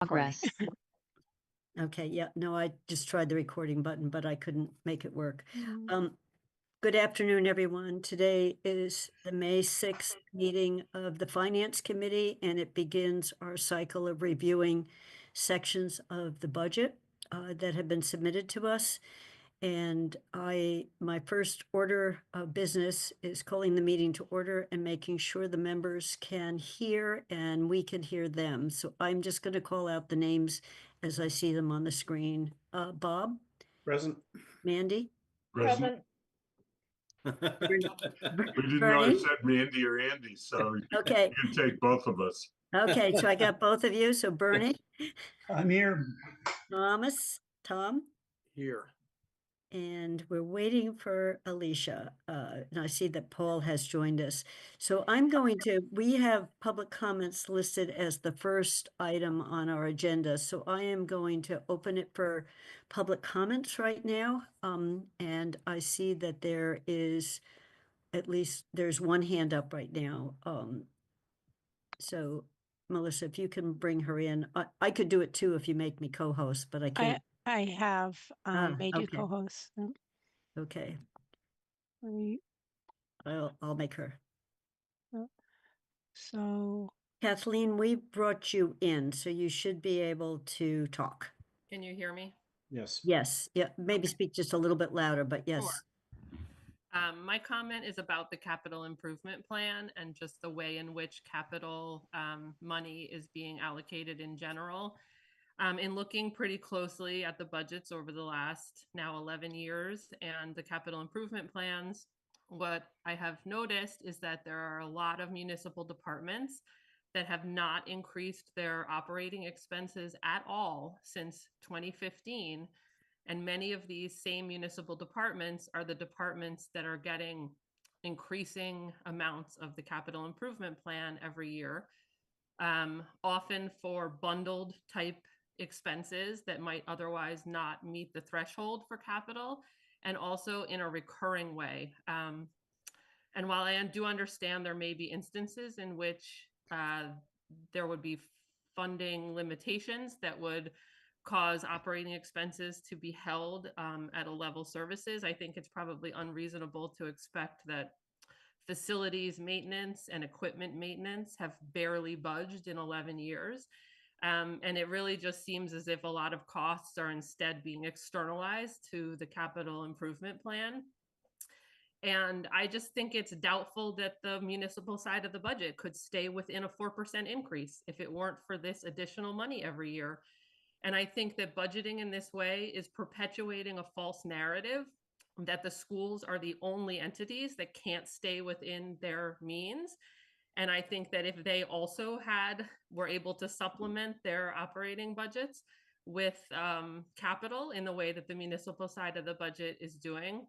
Progress. Okay, yeah, no, I just tried the recording button, but I couldn't make it work. Mm. Good afternoon, everyone. Today is the May 6th meeting of the Finance Committee, and it begins our cycle of reviewing sections of the budget that have been submitted to us. And my first order of business is calling the meeting to order and making sure the members can hear and we can hear them. So I'm just going to call out the names as I see them on the screen. Bob? Present. Mandy? Present. We didn't know I Bernie? said Mandy or Andy, so Okay, you can take both of us. okay, so I got both of you. So Bernie, I'm here. Tom, Here. and we're waiting for Alicia. And I see that Paul has joined us. So we have public comments listed as the first item on our agenda. So I am going to open it for public comments right now. And I see that there's one hand up right now. So Melissa, if you can bring her in, I could do it too if you make me co-host, but I can't. I have made you okay. co-host. Okay, Right. I'll make her. So Kathleen, we brought you in, so you should be able to talk. Can you hear me? Yes. Yes, yeah, maybe speak just a little bit louder, but yes. Sure. My comment is about the capital improvement plan and just the way in which capital money is being allocated in general. In looking pretty closely at the budgets over the last now 11 years and the capital improvement plans, what I have noticed is that there are a lot of municipal departments that have not increased their operating expenses at all since 2015. And many of these same municipal departments are the departments that are getting increasing amounts of the capital improvement plan every year, often for bundled type expenses that might otherwise not meet the threshold for capital, and also in a recurring way. And while I do understand there may be instances in which there would be funding limitations that would cause operating expenses to be held at a level services, I think it's probably unreasonable to expect that facilities maintenance and equipment maintenance have barely budged in 11 years. And it really just seems as if a lot of costs are instead being externalized to the capital improvement plan. And I just think it's doubtful that the municipal side of the budget could stay within a 4% increase if it weren't for this additional money every year. And I think that budgeting in this way is perpetuating a false narrative that the schools are the only entities that can't stay within their means. And I think that if they also were able to supplement their operating budgets with capital in the way that the municipal side of the budget is doing,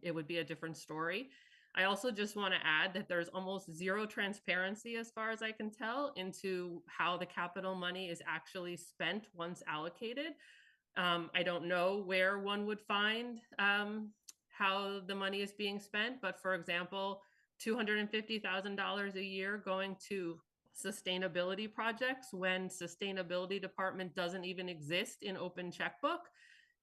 it would be a different story. I also just want to add that there's almost zero transparency, as far as I can tell, into how the capital money is actually spent once allocated. I don't know where one would find how the money is being spent, but for example, $250,000 a year going to sustainability projects when sustainability department doesn't even exist in open checkbook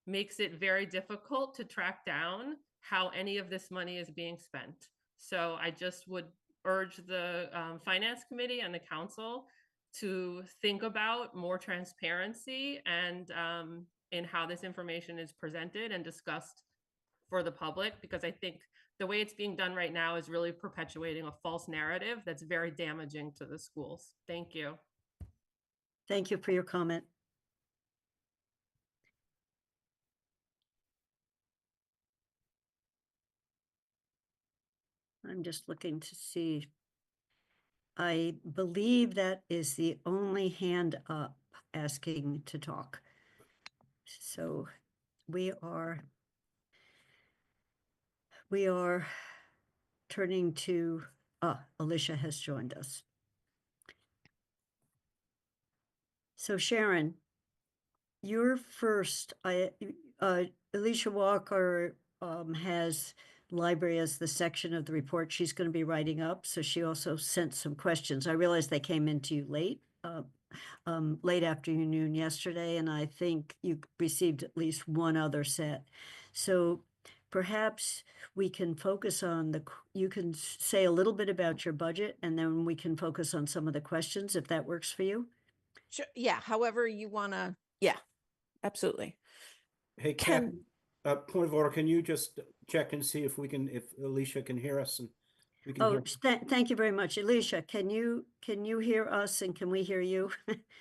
makes it very difficult to track down how any of this money is being spent. So I just would urge the Finance Committee and the Council to think about more transparency and in how this information is presented and discussed for the public, because I think the way it's being done right now is really perpetuating a false narrative that's very damaging to the schools. Thank you. Thank you for your comment. I'm just looking to see. I believe that is the only hand up asking to talk. So we are turning to, Alicia has joined us. So Sharon, you're first. Alicia Walker has library as the section of the report she's going to be writing up. So she also sent some questions. I realize they came into you late. late afternoon yesterday, and I think you received at least one other set. So perhaps we can focus on you can say a little bit about your budget, and then we can focus on some of the questions, if that works for you. Sure. Yeah. However you want to. Yeah, absolutely. Hey, Ken. point of order, can you just check and see if Alicia can hear us and we can Oh, hear? thank you very much. Alicia, can you hear us and can we hear you?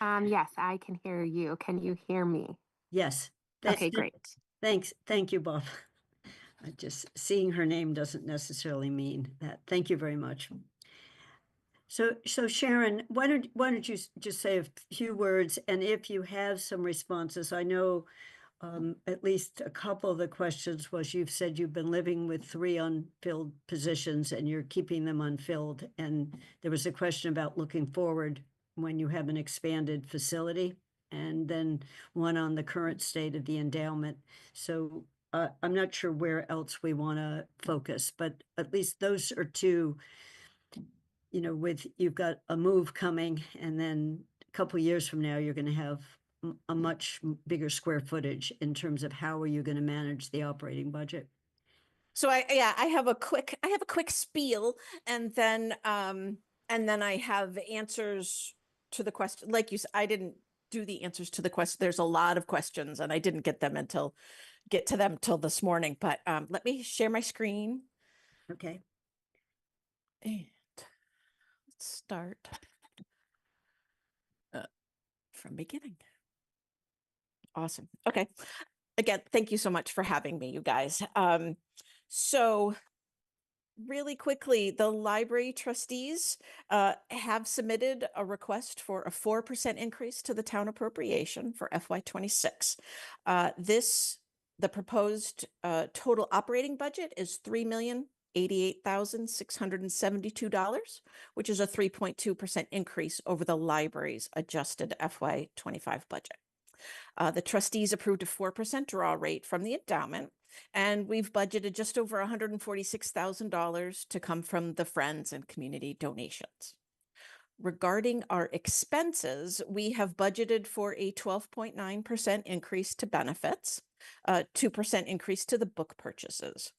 Yes, I can hear you. Can you hear me? Yes. Okay, great. Thanks. Thank you, Bob. Just seeing her name doesn't necessarily mean that. Thank you very much. So Sharon, why don't you just say a few words, and if you have some responses, I know at least a couple of the questions was you've said you've been living with 3 unfilled positions and you're keeping them unfilled. And there was a question about looking forward when you have an expanded facility, and then one on the current state of the endowment. So I'm not sure where else we want to focus, but at least those are 2, with you've got a move coming, and then a couple of years from now, you're going to have a much bigger square footage in terms of how are you going to manage the operating budget. So I have a quick spiel, and then I have answers to the question. Like you said, I didn't do the answers to the question. There's a lot of questions, and I didn't get to them till this morning. But let me share my screen. Okay. And let's start from beginning. Awesome. Okay. Again, thank you so much for having me, you guys. So really quickly, the library trustees have submitted a request for a 4% increase to the town appropriation for FY26. The proposed total operating budget is $3,088,672, which is a 3.2% increase over the library's adjusted FY25 budget. The trustees approved a 4% draw rate from the endowment, and we've budgeted just over $146,000 to come from the Friends and community donations. Regarding our expenses, we have budgeted for a 12.9% increase to benefits, a 2% increase to the book purchases.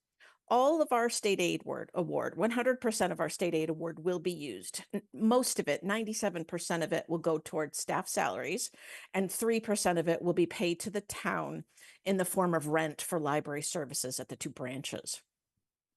All of our state aid award, 100% of our state aid award will be used. Most of it, 97% of it, will go towards staff salaries, and 3% of it will be paid to the town in the form of rent for library services at the 2 branches.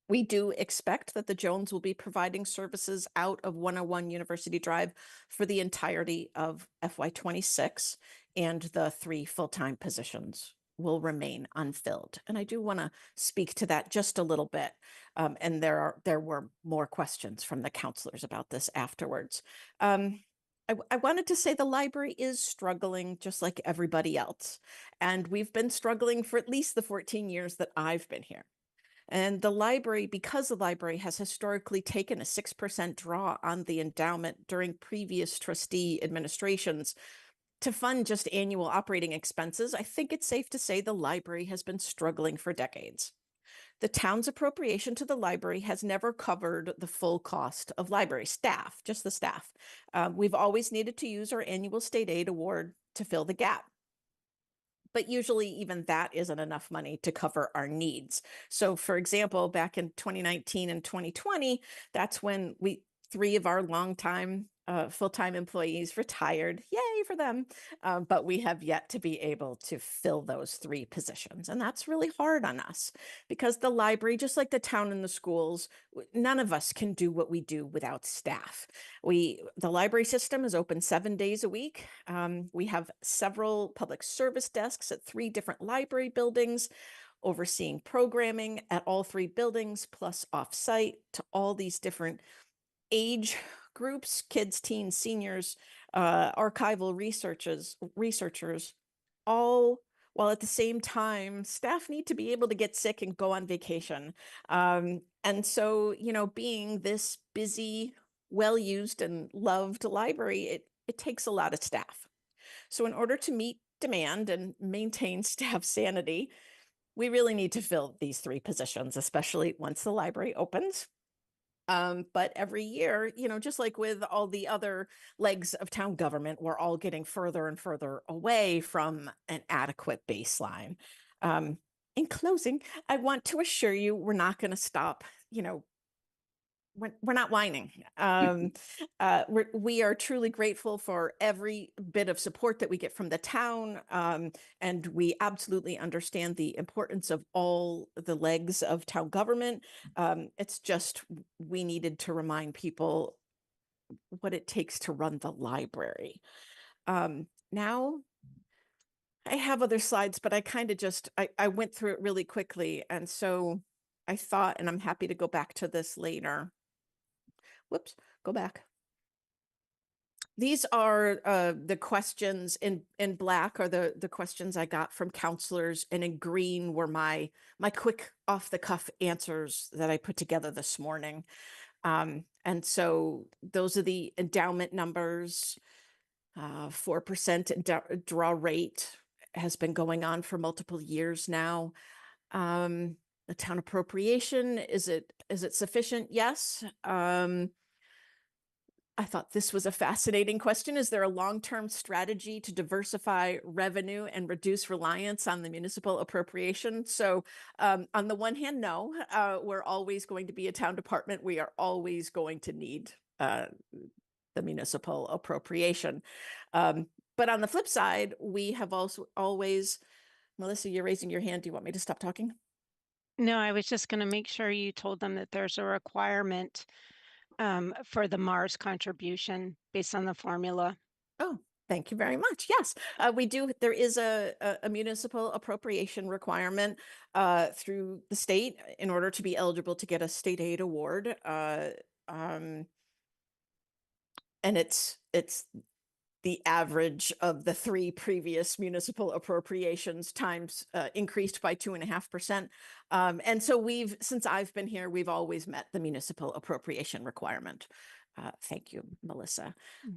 We do expect that the Jones will be providing services out of 101 University Drive for the entirety of FY26, and the 3 full-time positions will remain unfilled. And I do want to speak to that just a little bit. And there were more questions from the counselors about this afterwards. I wanted to say the library is struggling just like everybody else. And we've been struggling for at least the 14 years that I've been here. And the library, because the library has historically taken a 6% draw on the endowment during previous trustee administrations to fund just annual operating expenses, I think it's safe to say the library has been struggling for decades. The town's appropriation to the library has never covered the full cost of library staff, just the staff. We've always needed to use our annual state aid award to fill the gap. But usually even that isn't enough money to cover our needs. So for example, back in 2019 and 2020, that's when 3 of our longtime full-time employees retired. Yay for them. But we have yet to be able to fill those 3 positions. And that's really hard on us because the library, just like the town and the schools, none of us can do what we do without staff. The library system is open 7 days a week. We have several public service desks at 3 different library buildings, overseeing programming at all 3 buildings, plus off-site to all these different age groups, kids, teens, seniors, archival researchers, all while at the same time, staff need to be able to get sick and go on vacation. And so, being this busy, well-used and loved library, it takes a lot of staff. So in order to meet demand and maintain staff sanity, we really need to fill these 3 positions, especially once the library opens. But every year, just like with all the other legs of town government, we're all getting further and further away from an adequate baseline. In closing, I want to assure you we're not going to stop, we're not whining. We are truly grateful for every bit of support that we get from the town. And we absolutely understand the importance of all the legs of town government. It's just, we needed to remind people what it takes to run the library. Now, I have other slides, but I kind of I went through it really quickly. And so I thought, and I'm happy to go back to this later. Whoops, go back. These are the questions in black are the questions I got from counselors, and in green were my quick off the cuff answers that I put together this morning. And so those are the endowment numbers. 4% draw rate has been going on for multiple years now. The town appropriation, is it sufficient? Yes. I thought this was a fascinating question. Is there a long-term strategy to diversify revenue and reduce reliance on the municipal appropriation? So on the one hand, no, we're always going to be a town department. We are always going to need the municipal appropriation. But on the flip side, we have also always, Melissa, you're raising your hand. Do you want me to stop talking? No, I was just going to make sure you told them that there's a requirement for the Mars contribution based on the formula. Oh, thank you very much. Yes, we do. There is a municipal appropriation requirement through the state in order to be eligible to get a state aid award. And it's the average of the 3 previous municipal appropriations times increased by 2.5%. And so since I've been here, we've always met the municipal appropriation requirement. Thank you, Melissa.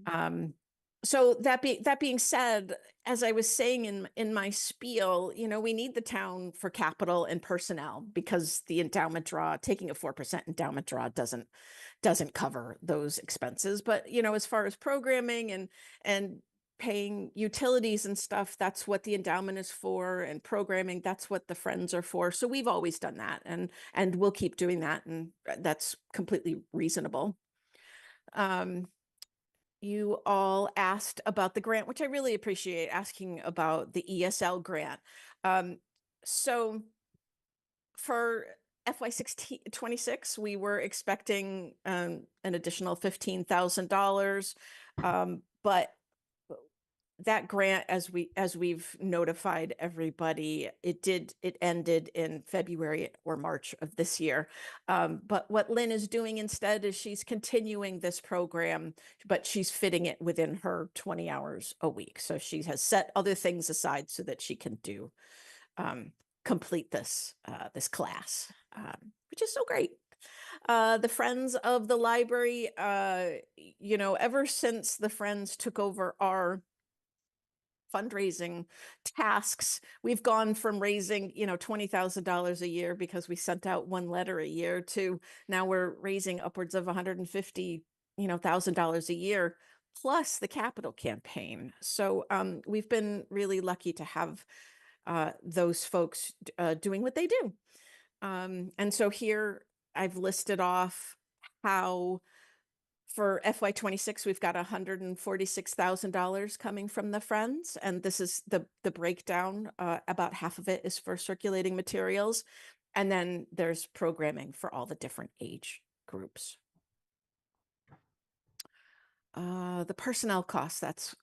Mm-hmm. So that being said, as I was saying in my spiel, we need the town for capital and personnel, because the endowment draw, taking a 4% endowment draw doesn't cover those expenses. But as far as programming and paying utilities and stuff, that's what the endowment is for, and programming, that's what the Friends are for. So we've always done that, and we'll keep doing that, and that's completely reasonable. You all asked about the grant, which I really appreciate, asking about the ESL grant. So for FY26, we were expecting an additional $15,000, but that grant, as we've notified everybody, it ended in February or March of this year. But what Lynn is doing instead is she's continuing this program, but she's fitting it within her 20 hours a week. So she has set other things aside so that she can complete this class, which is so great. The Friends of the Library, ever since the Friends took over our fundraising tasks, we've gone from raising, $20,000 a year because we sent out one letter a year, to now we're raising upwards of $150,000 a year, plus the capital campaign. So we've been really lucky to have those folks doing what they do. And so here I've listed off how for FY26, we've got $146,000 coming from the Friends, and this is the breakdown. About half of it is for circulating materials, and then there's programming for all the different age groups. The personnel costs, that's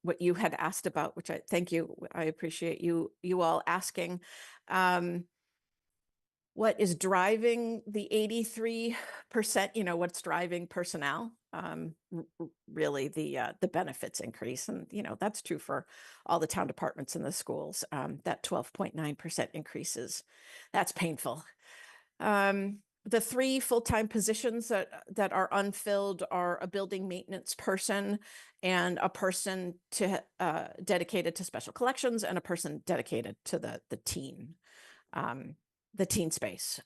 what you had asked about, which I thank you. I appreciate you all asking. What is driving the 83%, what's driving personnel? Really the benefits increase. And, that's true for all the town departments and the schools. That 12.9% increases, that's painful. The 3 full-time positions that are unfilled are a building maintenance person, and a person dedicated to special collections, and a person dedicated to the teen space.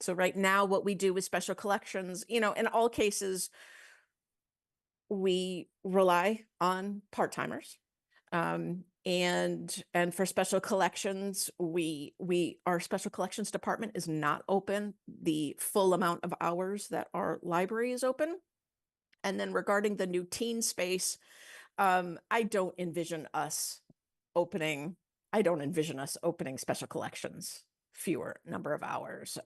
So right now, what we do with special collections, in all cases, we rely on part-timers. And for special collections, our special collections department is not open the full amount of hours that our library is open. And then regarding the new teen space, I don't envision us opening special collections fewer number of hours.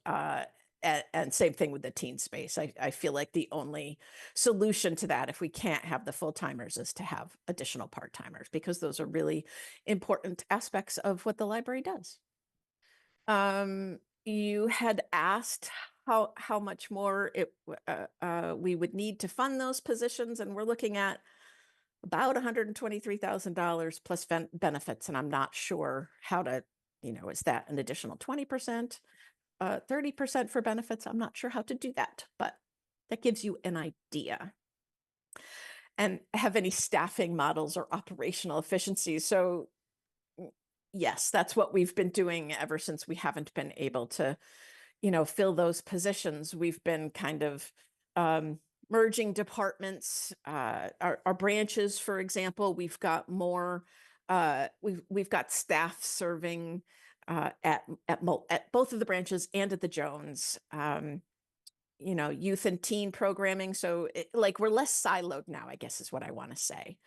And same thing with the teen space. I feel like the only solution to that, if we can't have the full-timers, is to have additional part-timers, because those are really important aspects of what the library does. You had asked how much more we would need to fund those positions, and we're looking at about $123,000 plus benefits, and I'm not sure how to, is that an additional 20%, 30% for benefits? I'm not sure how to do that, but that gives you an idea. And have any staffing models or operational efficiencies? So yes, that's what we've been doing ever since we haven't been able to, fill those positions. We've been kind of merging departments, our branches, for example. We've got more, we've got staff serving at both of the branches and at the Jones, youth and teen programming. So we're less siloed now, I guess is what I want to say.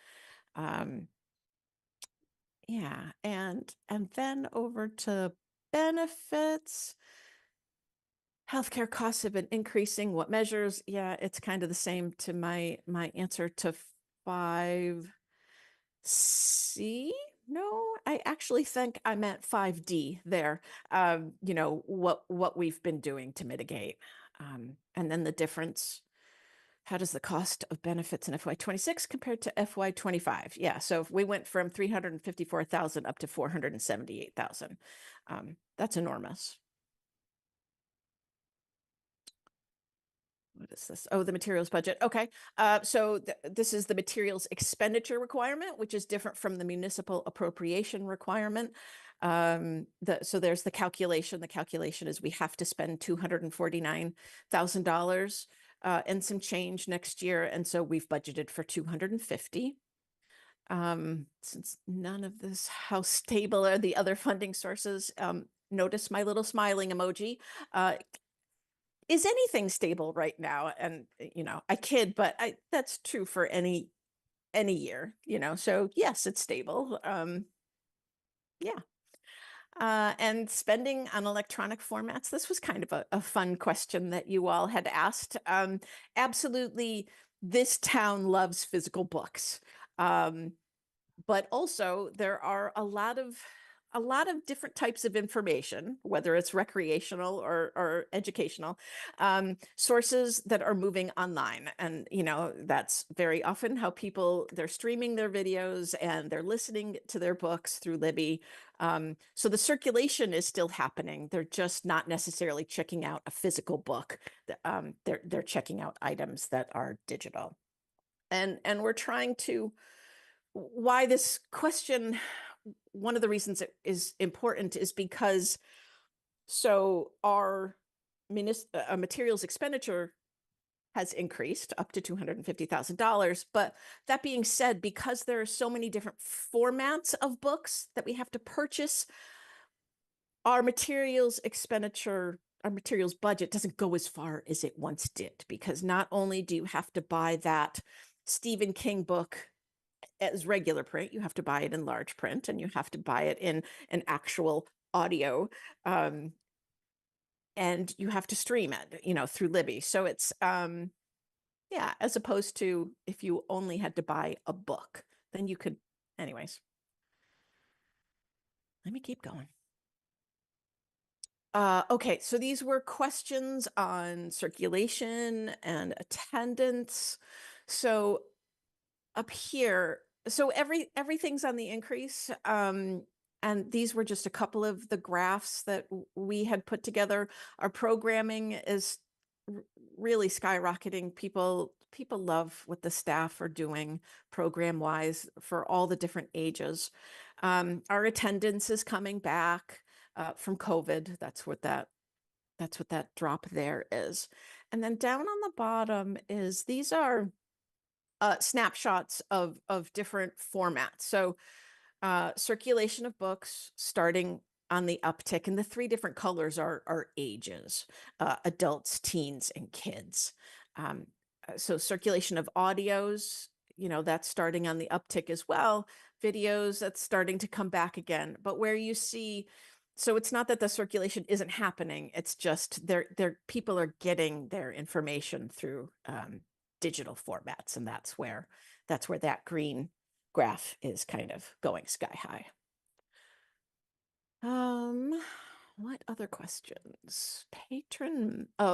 Yeah, and then over to benefits. Healthcare costs have been increasing. What measures? Yeah, it's kind of the same to my answer to 5C. No, I actually think I meant 5D there. What we've been doing to mitigate. And then the difference, how does the cost of benefits in FY26 compared to FY25? Yeah, so if we went from 354,000 up to 478,000, that's enormous. What is this? Oh, the materials budget. Okay. So this is the materials expenditure requirement, which is different from the municipal appropriation requirement. So there's the calculation. The calculation is we have to spend $249,000 and some change next year. And so we've budgeted for 250. Since none of this, how stable are the other funding sources? Notice my little smiling emoji. Is anything stable right now? And, I kid, but that's true for any year, so yes, it's stable. Yeah. And spending on electronic formats. This was kind of a fun question that you all had asked. Absolutely, this town loves physical books. But also there are a lot of different types of information, whether it's recreational or educational, sources that are moving online. And, that's very often how they're streaming their videos and they're listening to their books through Libby. So the circulation is still happening. They're just not necessarily checking out a physical book. They're checking out items that are digital. And we're trying to, why this question, one of the reasons it is important is because our materials expenditure has increased up to $250,000. But that being said, because there are so many different formats of books that we have to purchase, our materials expenditure, our materials budget doesn't go as far as it once did, because not only do you have to buy that Stephen King book as regular print, you have to buy it in large print, and you have to buy it in an actual audio, and you have to stream it, through Libby. So it's, as opposed to if you only had to buy a book, then you could, anyways. Let me keep going. Okay, so these were questions on circulation and attendance. So up here, so everything's on the increase. And these were just a couple of the graphs that we had put together. Our programming is really skyrocketing. People love what the staff are doing program wise for all the different ages. Our attendance is coming back from COVID. That's what that That's what that drop there is. And then down on the bottom is, these are snapshots of different formats. So circulation of books starting on the uptick, and the three different colors are ages, adults, teens, and kids. So circulation of audios, that's starting on the uptick as well. Videos, that's starting to come back again. But where you see, so it's not that the circulation isn't happening, it's just people are getting their information through digital formats, and that's where that green graph is kind of going sky high. What other questions?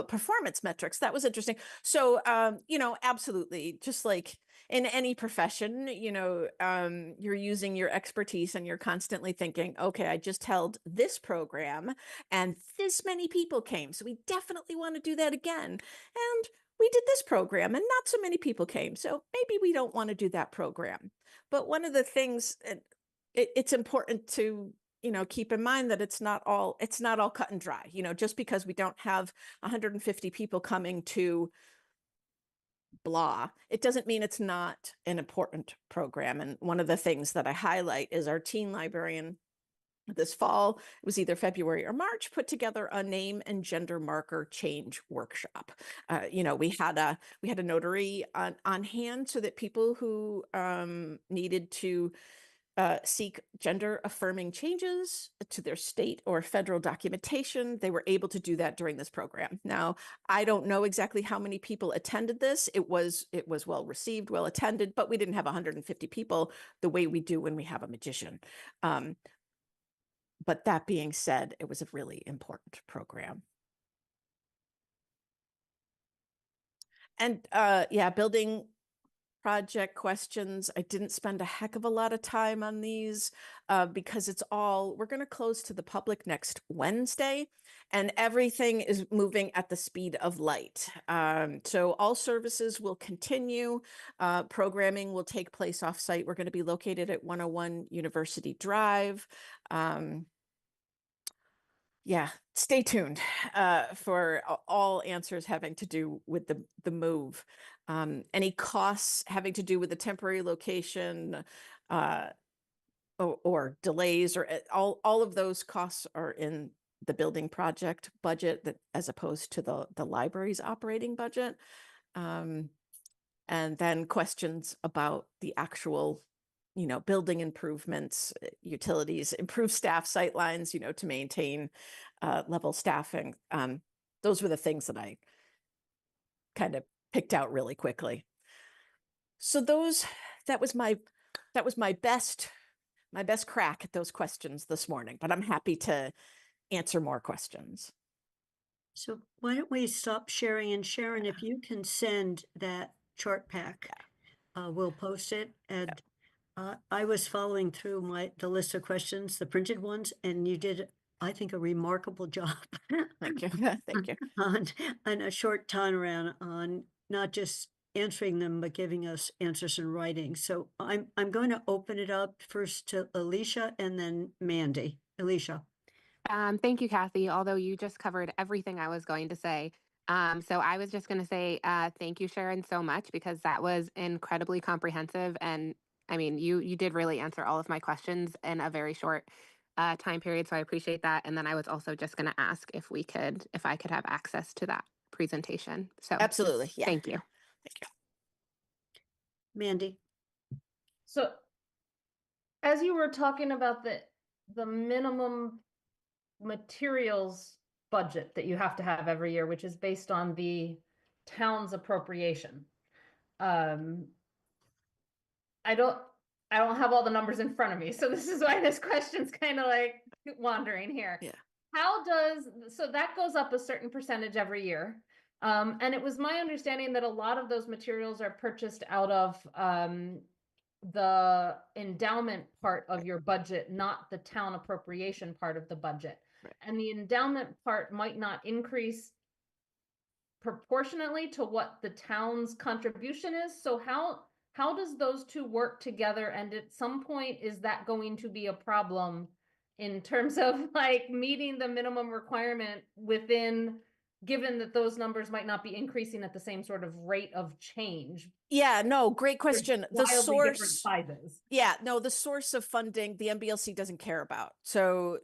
Performance metrics. That was interesting. So, absolutely, just like in any profession, you're using your expertise and you're constantly thinking, okay, I just held this program and this many people came, so we definitely want to do that again. And we did this program and not so many people came, so maybe we don't want to do that program. But one of the things, it's important to keep in mind that it's not all cut and dry. Just because we don't have 150 people coming to blah, it doesn't mean it's not an important program. And one of the things that I highlight is our teen librarian this fall, it was either February or March, put together a name and gender marker change workshop. We had a notary on hand so that people who needed to seek gender affirming changes to their state or federal documentation, they were able to do that during this program. Now, I don't know exactly how many people attended this. It was well received, well attended, but we didn't have 150 people the way we do when we have a magician. But that being said, it was a really important program. And building project questions. I didn't spend a heck of a lot of time on these because we're going to close to the public next Wednesday, and everything is moving at the speed of light. So all services will continue. Programming will take place off-site. We're going to be located at 101 University Drive. Stay tuned for all answers having to do with the move. Any costs having to do with the temporary location or delays, or all of those costs are in the building project budget, as opposed to the library's operating budget. And then questions about the actual building improvements, utilities, improve staff sightlines, to maintain level staffing. Those were the things that I kind of picked out really quickly. So that was my best crack at those questions this morning, but I'm happy to answer more questions. So why don't we stop sharing, and Sharon, if you can send that chart pack, we'll post it. And I was following through the list of questions, the printed ones, and you did, I think, a remarkable job. Thank you. Thank you. on a short turnaround on not just answering them, but giving us answers in writing. So I'm going to open it up first to Alicia and then Mandy. Alicia. Thank you, Kathy, although you just covered everything I was going to say. So I was just going to say thank you, Sharon, so much, because that was incredibly comprehensive. And I mean, you did really answer all of my questions in a very short time period. So I appreciate that. And then I was also just going to ask if I could have access to that presentation. So Absolutely. Yeah. Thank you. Thank you. Mandy. So as you were talking about the minimum materials budget that you have to have every year, which is based on the town's appropriation. I don't have all the numbers in front of me, so this is why this question's kind of like wandering here. Yeah. So that goes up a certain percentage every year. And it was my understanding that a lot of those materials are purchased out of the endowment part of your budget, not the town appropriation part of the budget. Right. And the endowment part might not increase proportionately to what the town's contribution is. So how does those two work together? And at some point, is that going to be a problem in terms of like meeting the minimum requirement within, given that those numbers might not be increasing at the same sort of rate of change. Yeah, no, great They're question. The wildly different source, sizes. yeah, no, the source of funding, the MBLC doesn't care about. So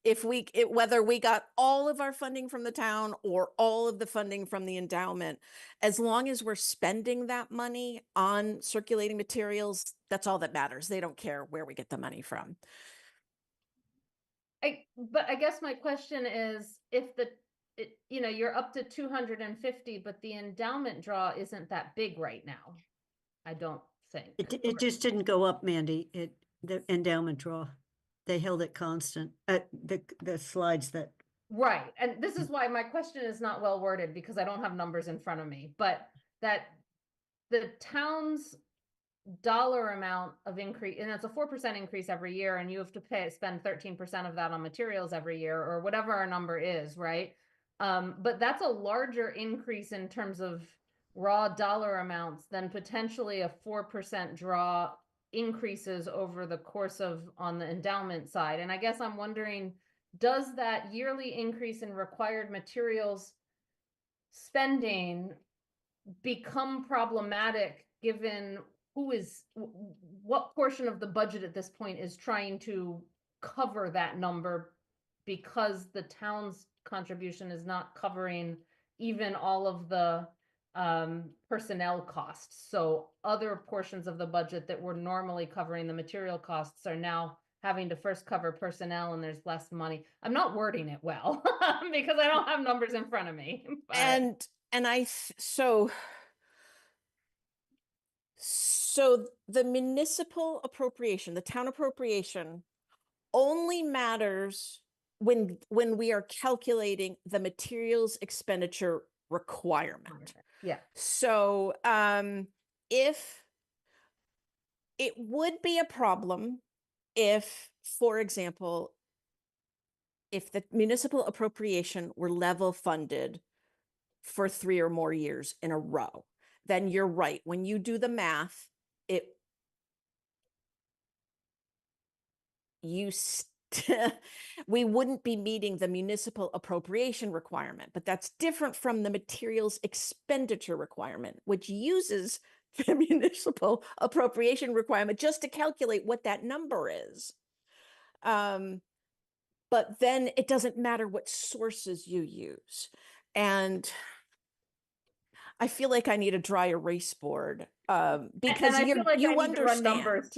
if whether we got all of our funding from the town or all of the funding from the endowment, as long as we're spending that money on circulating materials, that's all that matters. They don't care where we get the money from. But I guess my question is, if you're up to 250, but the endowment draw isn't that big right now. I don't think. It just didn't go up, Mandy. The endowment draw. They held it constant. The slides that. Right. And this is why my question is not well worded, because I don't have numbers in front of me, but that the town's dollar amount of increase, and it's a 4% increase every year, and you have to spend 13% of that on materials every year, or whatever our number is, right? But that's a larger increase in terms of raw dollar amounts than potentially a 4% draw increases over the course of on the endowment side. And I guess I'm wondering, does that yearly increase in required materials spending become problematic given what portion of the budget at this point is trying to cover that number, because the town's contribution is not covering even all of the personnel costs. So other portions of the budget that were normally covering the material costs are now having to first cover personnel, and there's less money. I'm not wording it well because I don't have numbers in front of me. But... And so the municipal appropriation, the town appropriation, only matters when we are calculating the materials expenditure requirement. Yeah. So if it would be a problem if, for example, if the municipal appropriation were level funded for 3 or more years in a row, then you're right. When you do the math, we wouldn't be meeting the municipal appropriation requirement, but that's different from the materials expenditure requirement, which uses the municipal appropriation requirement just to calculate what that number is. But then it doesn't matter what sources you use. And I feel like I need a dry erase board because I feel like you I need understand. to run numbers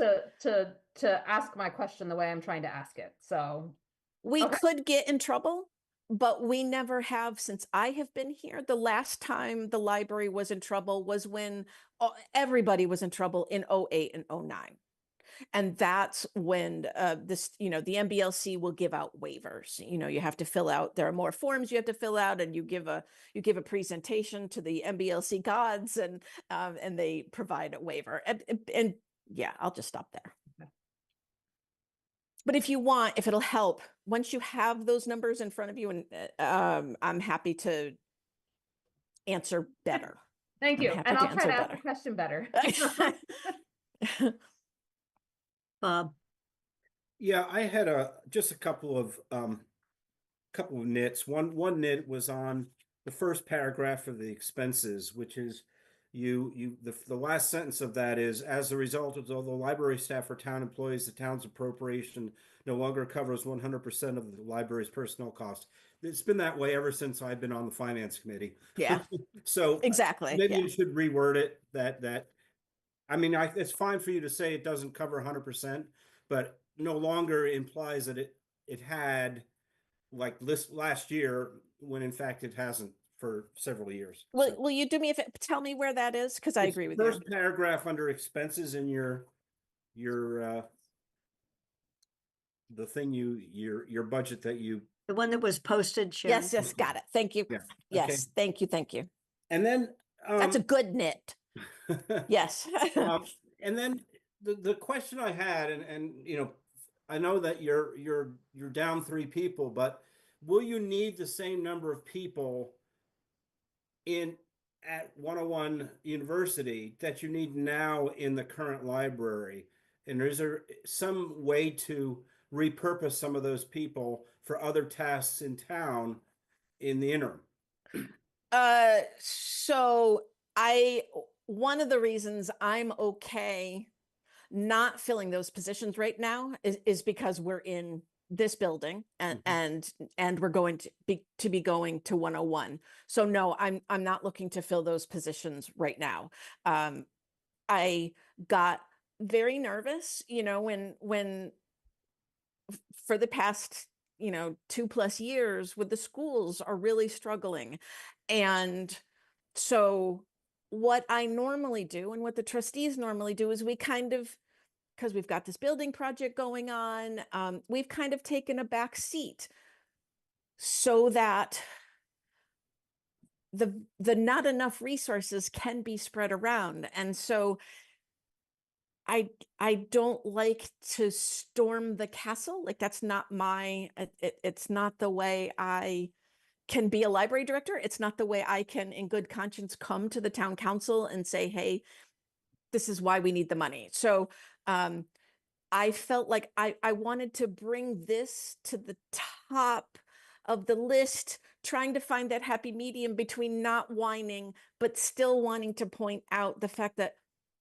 to ask my question the way I'm trying to ask it. So we could get in trouble, but we never have since I have been here. The last time the library was in trouble was when everybody was in trouble in 08 and 09. And that's when the MBLC will give out waivers. You have to fill out, there are more forms you have to fill out, and you give a presentation to the MBLC gods, and they provide a waiver. And yeah, I'll just stop there. Okay. But if it'll help, once you have those numbers in front of you, and I'm happy to answer better. Thank you. And I'll try to ask the question better. Bob. Yeah, I had just a couple of nits. One nit was on the first paragraph of the expenses, which is the last sentence of that is, as a result of the library staff or town employees, the town's appropriation no longer covers 100% of the library's personnel costs. It's been that way ever since I've been on the finance committee. Yeah. So exactly. Maybe you should reword it that. I mean, it's fine for you to say it doesn't cover 100%, but no longer implies that it had, like last year, when in fact it hasn't for several years. Will you do me a favor? Tell me where that is, because I agree with you. First paragraph under expenses in your the thing your budget that you. The one that was posted, Sharon. Yes, got it. Thank you. Yeah. Yes, okay. Thank you. And then that's a good nit. Yes. And then the question I had, and I know that you're down 3 people, but will you need the same number of people at 101 University that you need now in the current library? And is there some way to repurpose some of those people for other tasks in town in the interim? So one of the reasons I'm okay not filling those positions right now is because we're in this building and we're going to be going to 101. So no, I'm not looking to fill those positions right now. I got very nervous, when for the past 2+ years with the schools are really struggling. And so what I normally do and what the trustees normally do is we kind of, because we've got this building project going on, we've kind of taken a back seat so that the not enough resources can be spread around. And so I don't like to storm the castle. Like that's not it's not the way I can be a library director. It's not the way I can in good conscience come to the town council and say, hey, this is why we need the money. So I felt like I wanted to bring this to the top of the list, trying to find that happy medium between not whining, but still wanting to point out the fact that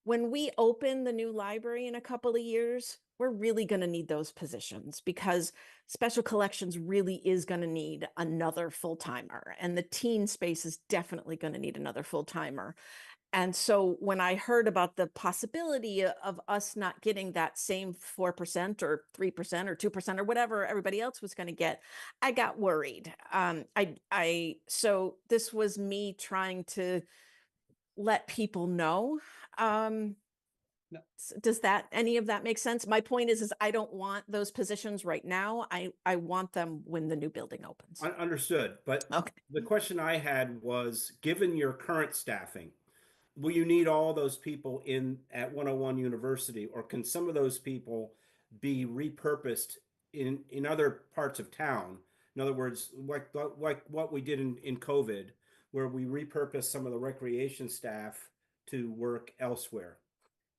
when we open the new library in a couple of years, we're really going to need those positions because special collections really is going to need another full-timer, and the teen space is definitely going to need another full-timer. And so when I heard about the possibility of us not getting that same 4% or 3% or 2% or whatever everybody else was going to get, I got worried. So this was me trying to let people know. No. Does any of that make sense? My point is I don't want those positions right now. I want them when the new building opens. Understood. But Okay. the question I had was, given your current staffing, will you need all those people at 101 University, or can some of those people be repurposed in other parts of town? In other words, like what we did in COVID, where we repurposed some of the recreation staff to work elsewhere.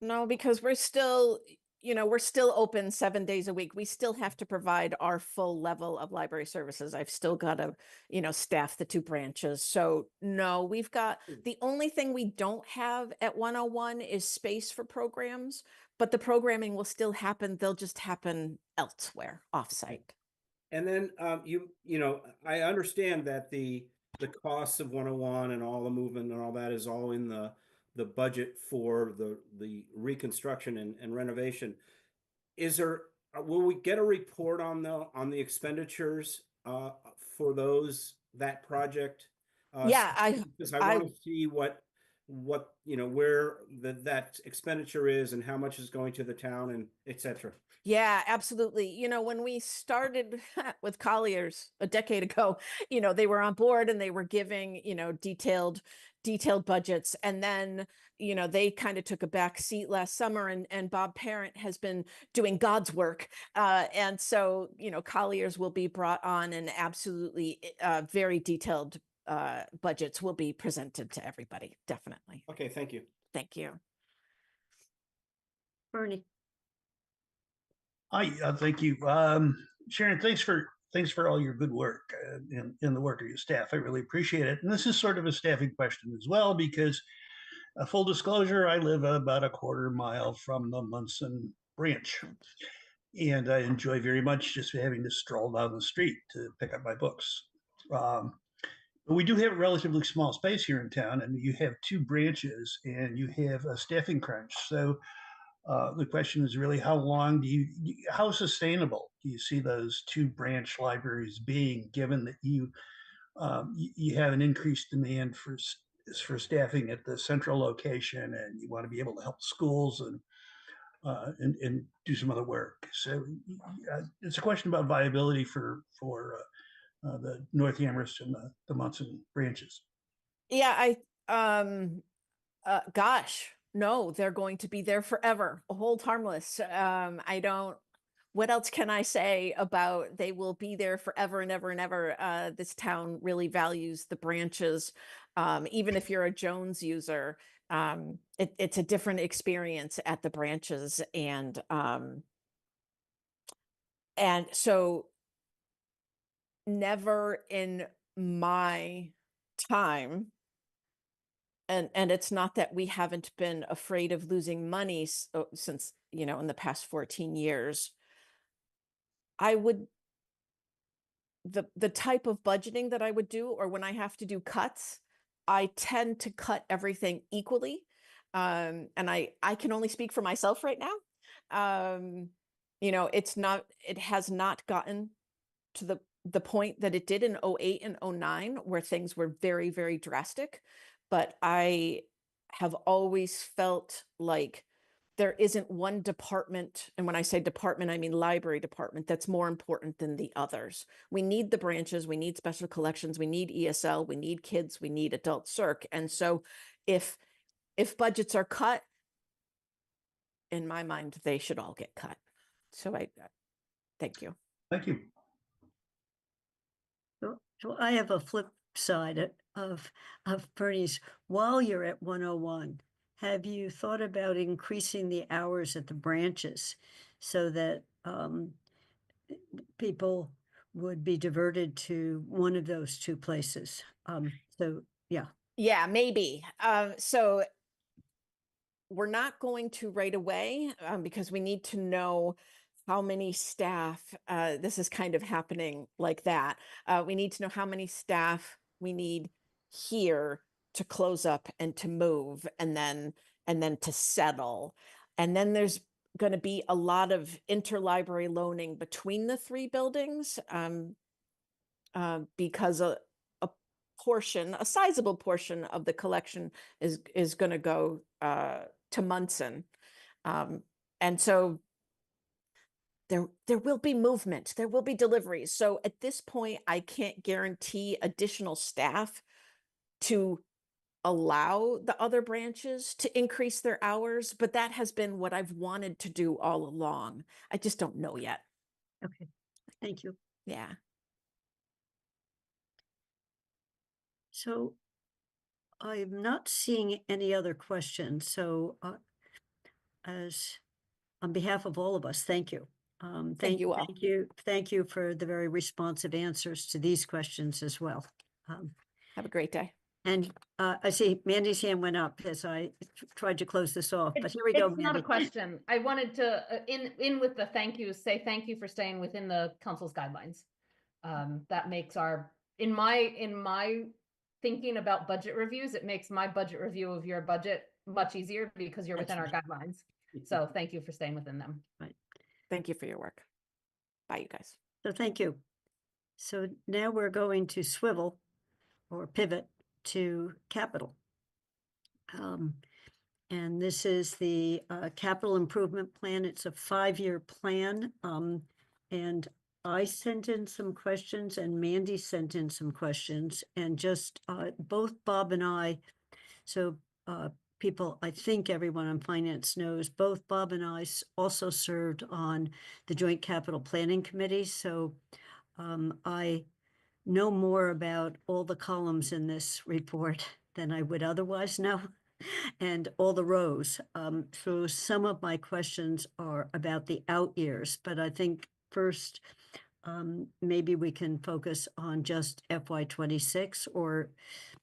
No, because we're still open 7 days a week. We still have to provide our full level of library services. I've still got to, staff the 2 branches. So no, we've got, the only thing we don't have at 101 is space for programs, but the programming will still happen. They'll just happen elsewhere, offsite. And then I understand that the costs of 101 and all the movement and all that is all in the budget for the reconstruction and renovation. Will we get a report on the expenditures for that project? Yeah, because I want to see what where that expenditure is and how much is going to the town and etc. Yeah, absolutely. When we started with Colliers a decade ago, they were on board and they were giving, detailed budgets. And then, they kind of took a back seat last summer, and Bob Parent has been doing God's work. And so, Colliers will be brought on, and absolutely very detailed budgets will be presented to everybody. Definitely. Okay, thank you. Thank you. Bernie. Hi, thank you. Sharon, thanks for all your good work in the work of your staff. I really appreciate it. And this is sort of a staffing question as well, because full disclosure, I live about a quarter mile from the Munson branch. And I enjoy very much just having to stroll down the street to pick up my books. But we do have a relatively small space here in town, and you have 2 branches and you have a staffing crunch. So the question is really, how long how sustainable do you see those 2 branch libraries being, given that you have an increased demand for staffing at the central location, and you want to be able to help schools and do some other work. So it's a question about viability for the North Amherst and the Munson branches. Yeah, gosh, no, they're going to be there forever. Hold harmless. What else can I say about they will be there forever and ever and ever? This town really values the branches. Even if you're a Jones user, it's a different experience at the branches. And And so never in my time, and it's not that we haven't been afraid of losing money since, you know, in the past 14 years, I would the type of budgeting that I would do, or when I have to do cuts, I tend to cut everything equally. And I can only speak for myself right now. You know, it has not gotten to the point that it did in '08 and '09, where things were very, very drastic. But I have always felt like there isn't one department, and when I say department, I mean library department, that's more important than the others. We need the branches, we need special collections, we need ESL, we need kids, we need adult circ. And so if budgets are cut, in my mind, they should all get cut. So I thank you. Thank you. So I have a flip side of Bernie's. While you're at 101, have you thought about increasing the hours at the branches so that people would be diverted to one of those two places? So yeah. Yeah, maybe. So we're not going to right away because we need to know how many staff, this is kind of happening like that. We need to know how many staff we need here to close up and to move and then to settle. And then there's going to be a lot of interlibrary loaning between the three buildings because a sizable portion of the collection is going to go to Munson. And so there will be movement, there will be deliveries. So at this point, I can't guarantee additional staff to allow the other branches to increase their hours, but that has been what I've wanted to do all along. I just don't know yet. Okay, thank you. Yeah. So I'm not seeing any other questions. So as on behalf of all of us, thank you. Thank you all. Thank you for the very responsive answers to these questions as well. Have a great day. And I see Mandy's hand went up as I tried to close this off, but here we go, It's not Mandy. a question. I wanted to, in with the thank yous, say thank you for staying within the council's guidelines. That makes in my thinking about budget reviews, it makes my budget review of your budget much easier because you're within our guidelines. So thank you for staying within them. Right. Thank you for your work. Bye, you guys. So thank you. So now we're going to swivel or pivot to capital. And this is the capital improvement plan. It's a 5-year plan. And I sent in some questions and Mandy sent in some questions, and just both Bob and I, so people, I think everyone on finance knows, both Bob and I also served on the Joint Capital Planning Committee. So I know more about all the columns in this report than I would otherwise know, and all the rows. So some of my questions are about the out years, but I think first, maybe we can focus on just FY26, or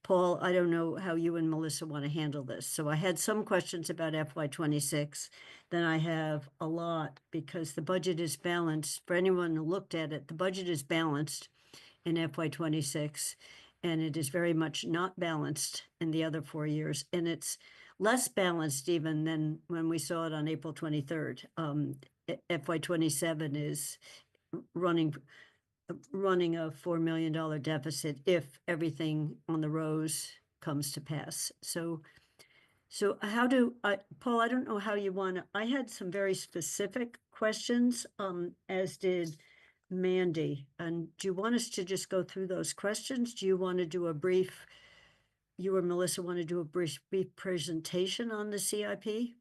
Paul, I don't know how you and Melissa want to handle this. So I had some questions about FY26, then I have a lot because the budget is balanced. For anyone who looked at it, the budget is balanced in FY26, and it is very much not balanced in the other 4 years. And it's less balanced even than when we saw it on April 23rd. FY27 is running a $4 million deficit if everything on the rows comes to pass. So how do Paul, I don't know how you want to, I had some very specific questions, as did Mandy. And do you want us to just go through those questions? Do you want to do a brief, you or Melissa want to do a brief presentation on the CIP?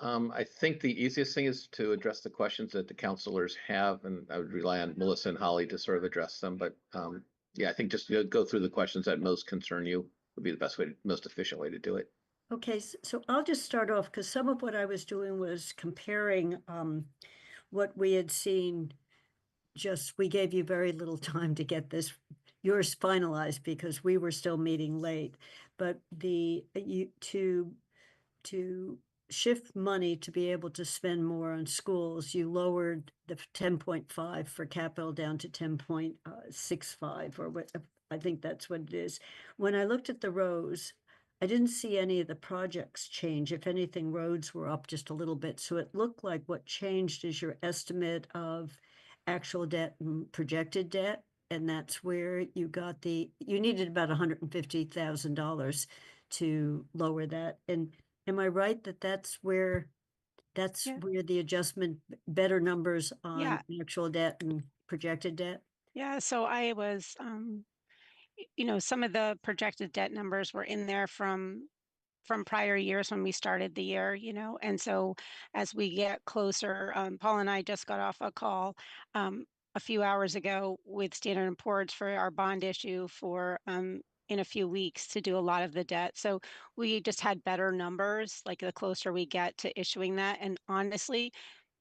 I think the easiest thing is to address the questions that the counselors have, and I would rely on Melissa and Holly to sort of address them. But yeah, I think just go through the questions that most concern you would be the best way, most efficient way to do it. Okay, so I'll just start off because some of what I was doing was comparing what we had seen, just, we gave you very little time to get yours finalized because we were still meeting late. But to shift money to be able to spend more on schools, you lowered the 10.5 for capital down to 10.65 or what, I think that's what it is. When I looked at the rows, I didn't see any of the projects change. If anything, roads were up just a little bit. So it looked like what changed is your estimate of actual debt and projected debt. And that's where you needed about $150,000 to lower that. And am I right that that's where Yeah. the adjustment, better numbers Yeah. on actual debt and projected debt? Yeah, so I was, some of the projected debt numbers were in there from prior years when we started the year, and so as we get closer, Paul and I just got off a call a few hours ago with Standard and Poor's for our bond issue for in a few weeks to do a lot of the debt. So we just had better numbers, like the closer we get to issuing that. And honestly,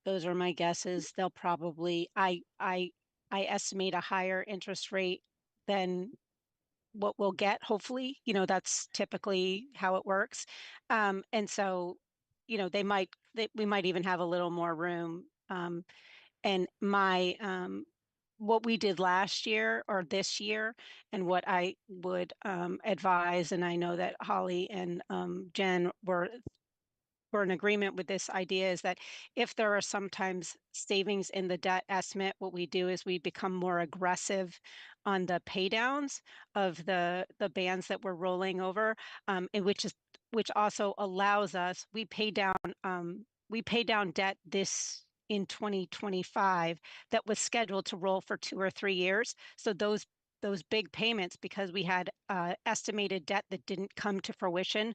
those are my guesses. They'll probably, I estimate a higher interest rate than what we'll get, hopefully. That's typically how it works. And so, we might even have a little more room. And what we did last year or this year, and what I would advise, and I know that Holly and Jen were in agreement with this idea, is that if there are sometimes savings in the debt estimate, what we do is we become more aggressive on the pay downs of the bands that we're rolling over, and which also allows us, we pay down debt this in 2025 that was scheduled to roll for 2 or 3 years. So those big payments, because we had estimated debt that didn't come to fruition,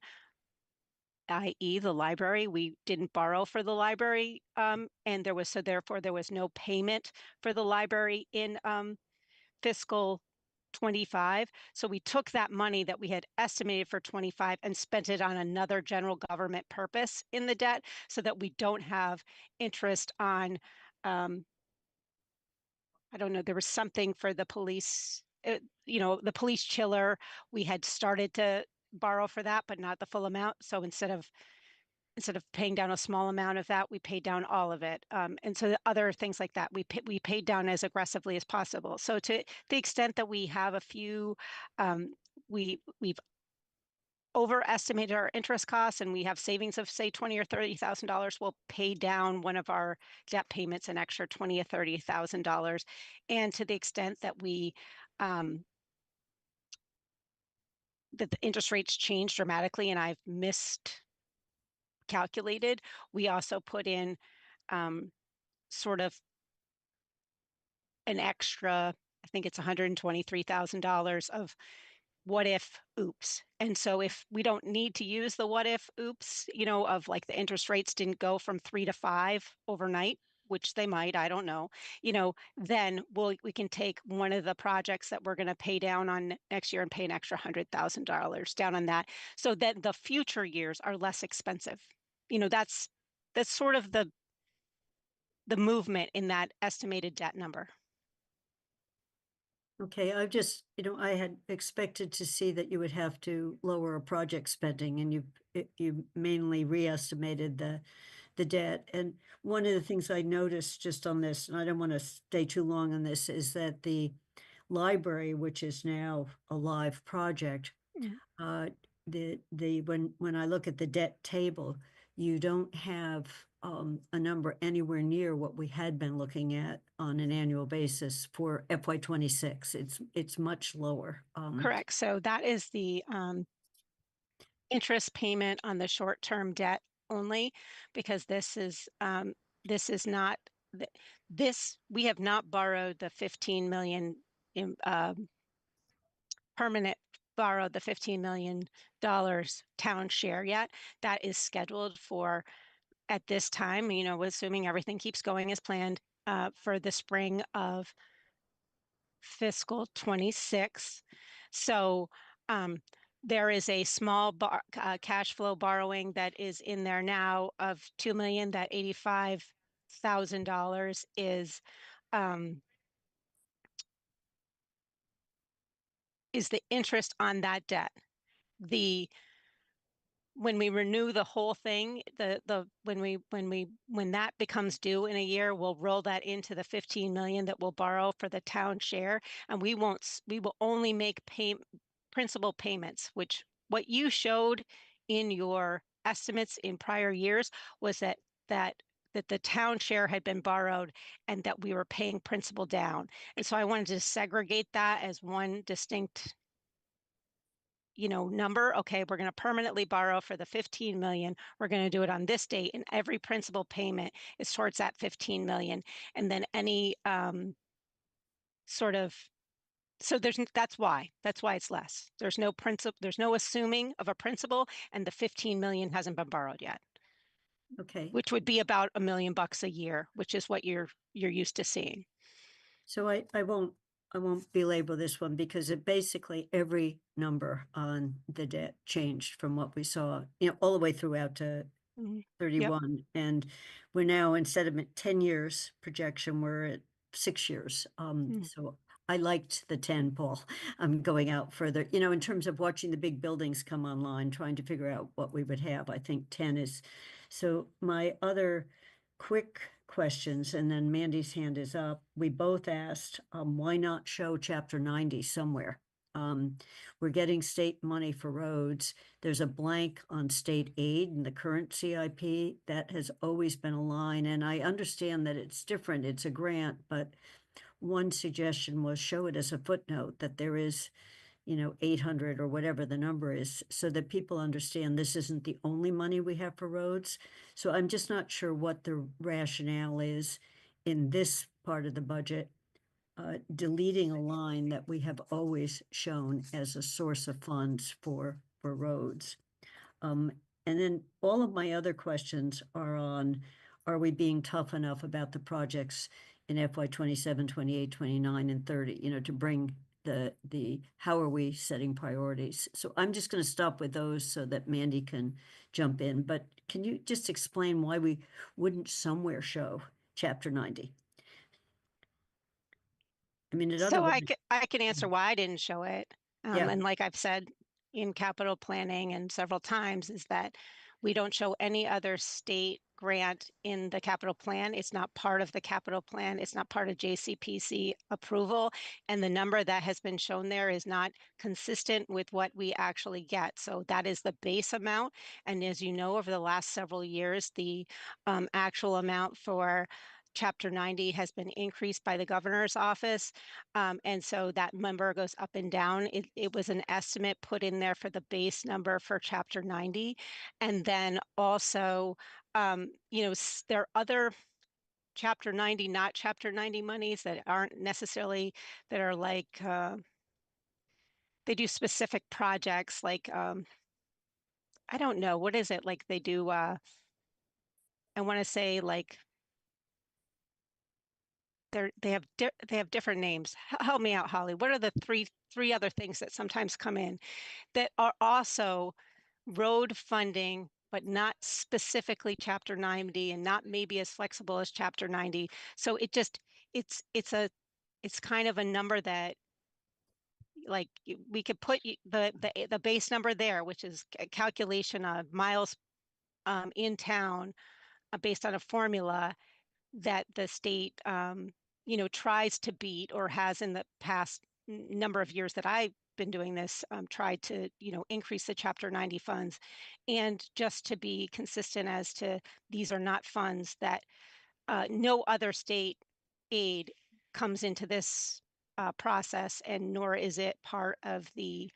i.e. the library, we didn't borrow for the library, and therefore there was no payment for the library in fiscal 25. So we took that money that we had estimated for 25 and spent it on another general government purpose in the debt, so that we don't have interest on, I don't know, there was something for the police, the police chiller. We had started to borrow for that, but not the full amount. So instead of paying down a small amount of that, we paid down all of it. And so the other things like that, we paid down as aggressively as possible. So to the extent that we have a few, we've overestimated our interest costs and we have savings of say $20,000 or $30,000, we'll pay down one of our debt payments an extra $20,000 or $30,000. And to the extent that that the interest rates change dramatically and I've miscalculated, we also put in sort of an extra, I think it's $123,000 of what if oops. And so if we don't need to use the what if oops, of like the interest rates didn't go from 3 to 5 overnight, which they might, I don't know, then we can take one of the projects that we're going to pay down on next year and pay an extra $100,000 down on that, so that the future years are less expensive. That's sort of the movement in that estimated debt number. Okay, I had expected to see that you would have to lower a project spending, and you mainly re-estimated the debt. And one of the things I noticed just on this, and I don't want to stay too long on this, is that the library, which is now a live project, when I look at the debt table, you don't have a number anywhere near what we had been looking at on an annual basis for FY26. It's much lower. Correct. So that is the interest payment on the short-term debt only, because this is not we have not borrowed the 15 million in borrowed the $15 million town share yet. That is scheduled for, at this time, assuming everything keeps going as planned, for the spring of fiscal 26. So there is a small cash flow borrowing that is in there now of 2 million, that 85 $100,000 is the interest on that debt. When we renew the whole thing, when that becomes due in a year, we'll roll that into the 15 million that we'll borrow for the town share, and we will only make principal payments, which what you showed in your estimates in prior years was that the town share had been borrowed and that we were paying principal down. And so I wanted to segregate that as one distinct number. Okay, we're going to permanently borrow for the 15 million. We're going to do it on this date, and every principal payment is towards that 15 million. And then any that's why it's less. There's no assuming of a principal, and the 15 million hasn't been borrowed yet. Okay. Which would be about $1 million a year, which is what you're used to seeing. So I won't belabor this one because it basically every number on the debt changed from what we saw, all the way throughout to 31. Yep. And we're now, instead of 10 years projection, we're at 6 years. So I liked the 10, Paul. I'm going out further, in terms of watching the big buildings come online, trying to figure out what we would have. I think 10 is. So my other quick questions, and then Mandy's hand is up. We both asked, why not show Chapter 90 somewhere? We're getting state money for roads. There's a blank on state aid in the current CIP. That has always been a line, and I understand that it's different. It's a grant, but one suggestion was show it as a footnote that there is 800 or whatever the number is, so that people understand this isn't the only money we have for roads. So I'm just not sure what the rationale is in this part of the budget, deleting a line that we have always shown as a source of funds for roads. And then all of my other questions are on, are we being tough enough about the projects in FY 27, 28, 29, and 30, to bring the how are we setting priorities? So I'm just going to stop with those so that Mandy can jump in. But can you just explain why we wouldn't somewhere show Chapter 90? I mean, So I can answer why I didn't show it. Yeah. And like I've said in capital planning and several times, is that we don't show any other state grant in the capital plan. It's not part of the capital plan. It's not part of JCPC approval. And the number that has been shown there is not consistent with what we actually get. So that is the base amount. And as you know, over the last several years, the actual amount for Chapter 90 has been increased by the governor's office. And so that number goes up and down. It was an estimate put in there for the base number for Chapter 90. And then also, there are other Chapter 90, not Chapter 90 monies that aren't necessarily, that are like, they do specific projects like, I don't know, what is it? Like they do, I want to say like, they have different names. Help me out, Holly. What are the three other things that sometimes come in that are also road funding, but not specifically Chapter 90 and not maybe as flexible as Chapter 90? So it's kind of a number that, like, we could put the base number there, which is a calculation of miles in town based on a formula that the state tries to beat, or has in the past number of years that I've been doing this, tried to increase the Chapter 90 funds. And just to be consistent as to, these are not funds that no other state aid comes into this process, and nor is it part of the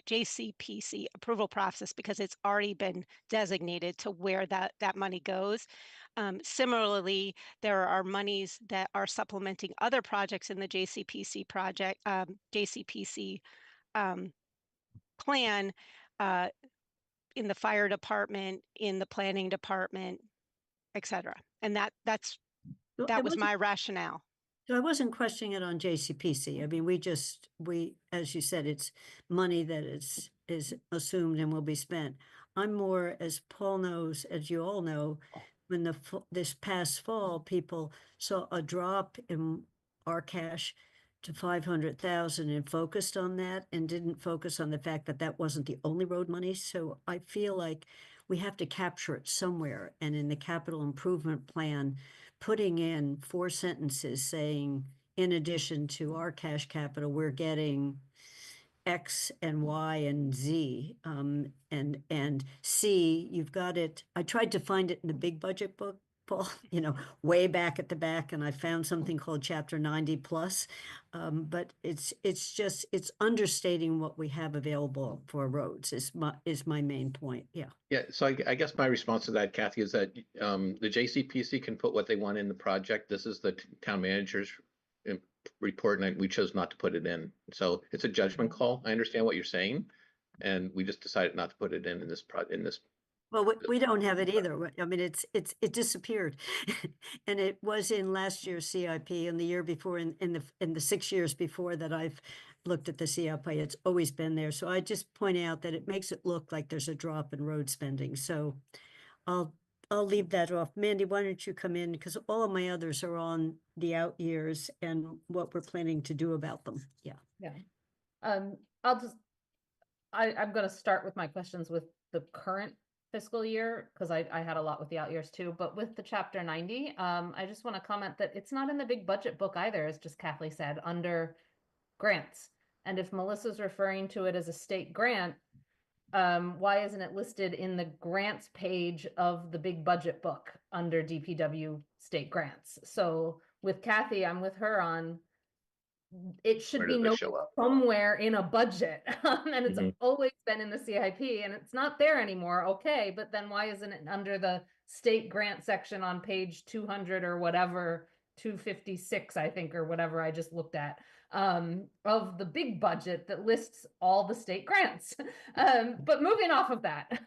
JCPC approval process, because it's already been designated to where that money goes. Similarly, there are monies that are supplementing other projects in the JCPC plan, in the fire department, in the planning department, etc. And that was my rationale. So I wasn't questioning it on JCPC. I mean, we, as you said, it's money that is is assumed and will be spent. I'm more, as Paul knows, as you all know, when this past fall, people saw a drop in our cash to 500,000 and focused on that and didn't focus on the fact that that wasn't the only road money. So I feel like we have to capture it somewhere. And in the capital improvement plan, putting in 4 sentences saying, in addition to our cash capital, we're getting X and Y and Z, and C, you've got it. I tried to find it in the big budget book, Paul, way back at the back, and I found something called Chapter 90 plus. But it's understating what we have available for roads is my main point. Yeah. Yeah, so I guess my response to that, Kathy, is that the JCPC can put what they want in the project. This is the town manager's report, and we chose not to put it in. So it's a judgment call. I understand what you're saying, and we just decided not to put it in this Well, we don't have it either. I mean, it disappeared, and it was in last year's CIP and the year before, in the 6 years before that I've looked at the CIP. It's always been there. So I just point out that it makes it look like there's a drop in road spending. So I'll leave that off. Mandy, why don't you come in, because all of my others are on the out years and what we're planning to do about them. Yeah. Yeah. I'm going to start with my questions with the current fiscal year, because I had a lot with the out years too, but with the Chapter 90, I just want to comment that it's not in the big budget book either, as just Kathleen said, under grants. And if Melissa's referring to it as a state grant, why isn't it listed in the grants page of the big budget book under DPW state grants? So with Kathy, I'm with her on it should be noted somewhere in a budget. And it's always been in the CIP and it's not there anymore. Okay, but then why isn't it under the state grant section on page 200 or whatever, 256, I think, or whatever I just looked at, of the big budget that lists all the state grants. But moving off of that,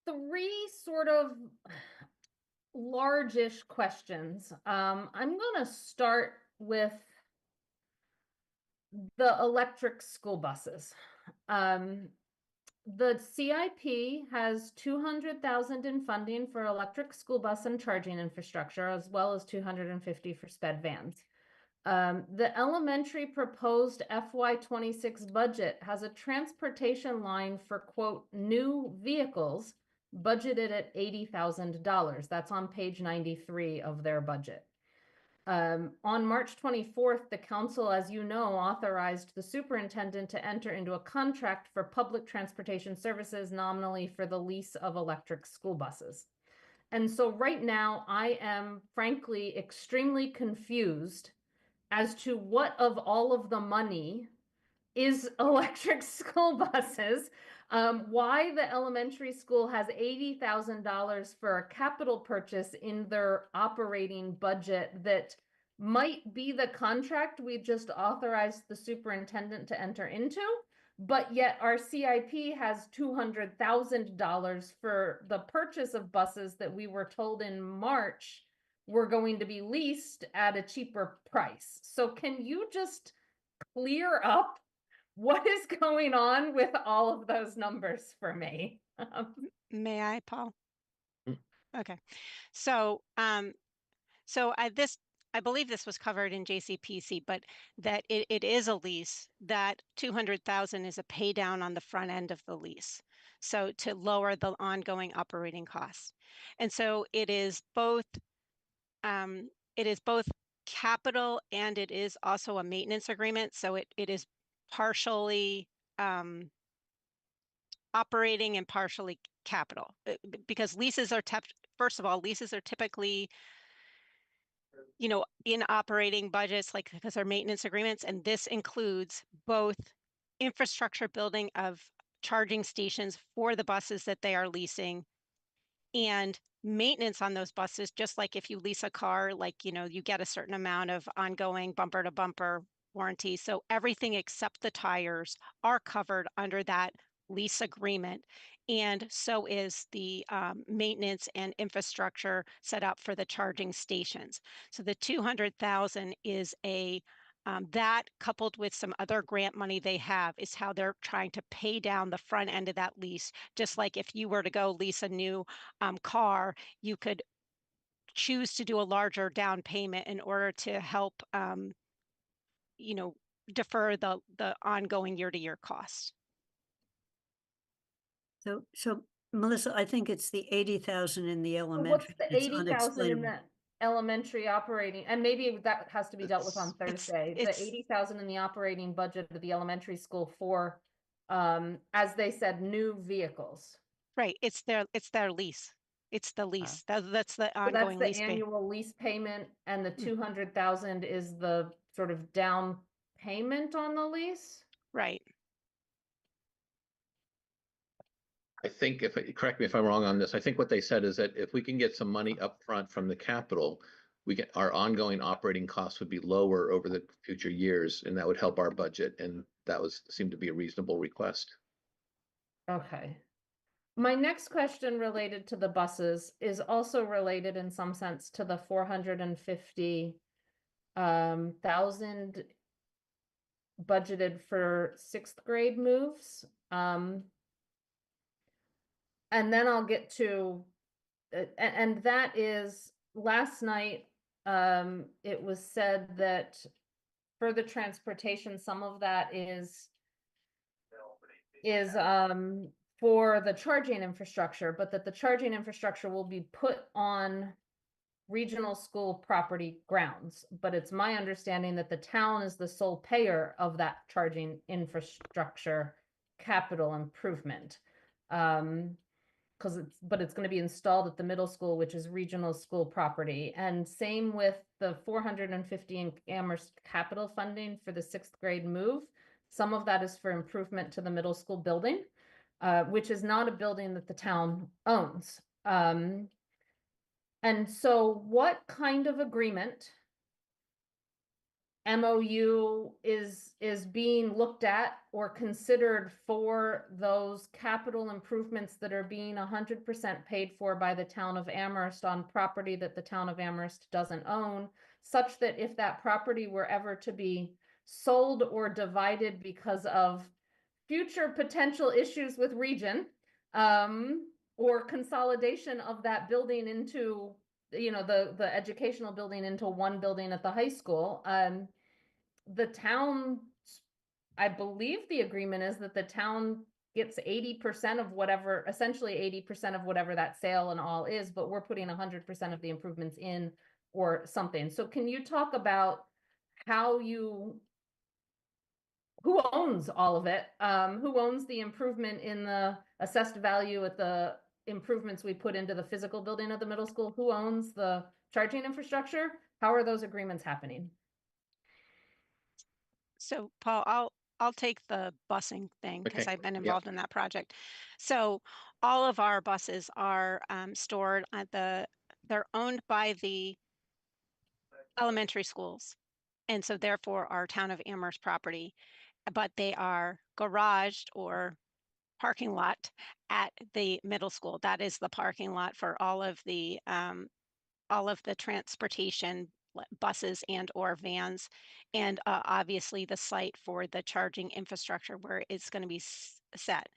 three sort of largish questions. I'm going to start with the electric school buses. The CIP has 200,000 in funding for electric school bus and charging infrastructure, as well as 250 for sped vans. The elementary proposed FY26 budget has a transportation line for, quote, new vehicles budgeted at $80,000. That's on page 93 of their budget. On March 24th, the council, as you know, authorized the superintendent to enter into a contract for public transportation services nominally for the lease of electric school buses. And so right now, I am frankly extremely confused as to what of all of the money is electric school buses, why the elementary school has $80,000 for a capital purchase in their operating budget that might be the contract we just authorized the superintendent to enter into, but yet our CIP has $200,000 for the purchase of buses that we were told in March were going to be leased at a cheaper price. So can you just clear up what is going on with all of those numbers for me? May I, Paul? Okay. So, I believe this was covered in JCPC, but that it is a lease, that 200,000 is a pay down on the front end of the lease. So to lower the ongoing operating costs. And so it is both capital and it is also a maintenance agreement. So it is partially operating and partially capital, because leases are first of all, leases are typically, in operating budgets, like, because they're maintenance agreements, and this includes both infrastructure building of charging stations for the buses that they are leasing and maintenance on those buses. Just like if you lease a car, like, you get a certain amount of ongoing bumper to bumper warranty. So everything except the tires are covered under that lease agreement. And so is the maintenance and infrastructure set up for the charging stations. So the 200,000 is a That coupled with some other grant money they have is how they're trying to pay down the front end of that lease. Just like if you were to go lease a new car, you could choose to do a larger down payment in order to help, you know, defer the ongoing year-to-year costs. So Melissa, I think it's the 80,000 in the What's elementary. the It's 80,000 in unexplainable. that elementary operating, and maybe that has to be dealt with on Thursday. The it's 80,000 in the operating budget of the elementary school for, as they said, new vehicles. right. It's their lease. It's the lease. That's the So that's ongoing the lease pay. annual lease payment, and the 200,000 is the sort of down payment on the lease? Right. I think correct me if I'm wrong on this, I think what they said is that if we can get some money up front from the capital, our ongoing operating costs would be lower over the future years, and that would help our budget, and that seemed to be a reasonable request. Okay. My next question related to the buses is also related in some sense to the 450 thousand budgeted for sixth grade moves. And then I'll get to, and that is last night, it was said that for the transportation, some of that is for the charging infrastructure, but that the charging infrastructure will be put on regional school property grounds. But it's my understanding that the town is the sole payer of that charging infrastructure capital improvement. But it's going to be installed at the middle school, which is regional school property. And same with the 450 in Amherst capital funding for the sixth grade move. Some of that is for improvement to the middle school building, which is not a building that the town owns. And so what kind of agreement MOU is being looked at or considered for those capital improvements that are being 100% paid for by the town of Amherst on property that the town of Amherst doesn't own, such that if that property were ever to be sold or divided because of future potential issues with region, or consolidation of that building into, the educational building into one building at the high school, the town, I believe the agreement is that the town gets 80% of whatever, essentially 80% of whatever that sale and all is, but we're putting 100% of the improvements in or something. So can you talk about who owns all of it? Who owns the improvement in the assessed value at the improvements we put into the physical building of the middle school? Who owns the charging infrastructure? How are those agreements happening? So Paul, I'll take the busing thing because Okay. I've been Yeah. involved in that project. So all of our buses are stored at they're owned by the elementary schools. And so therefore our town of Amherst property, but they are garaged or parking lot at the middle school. That is the parking lot for all of the transportation buses and or vans, and obviously the site for the charging infrastructure where it's going to be set.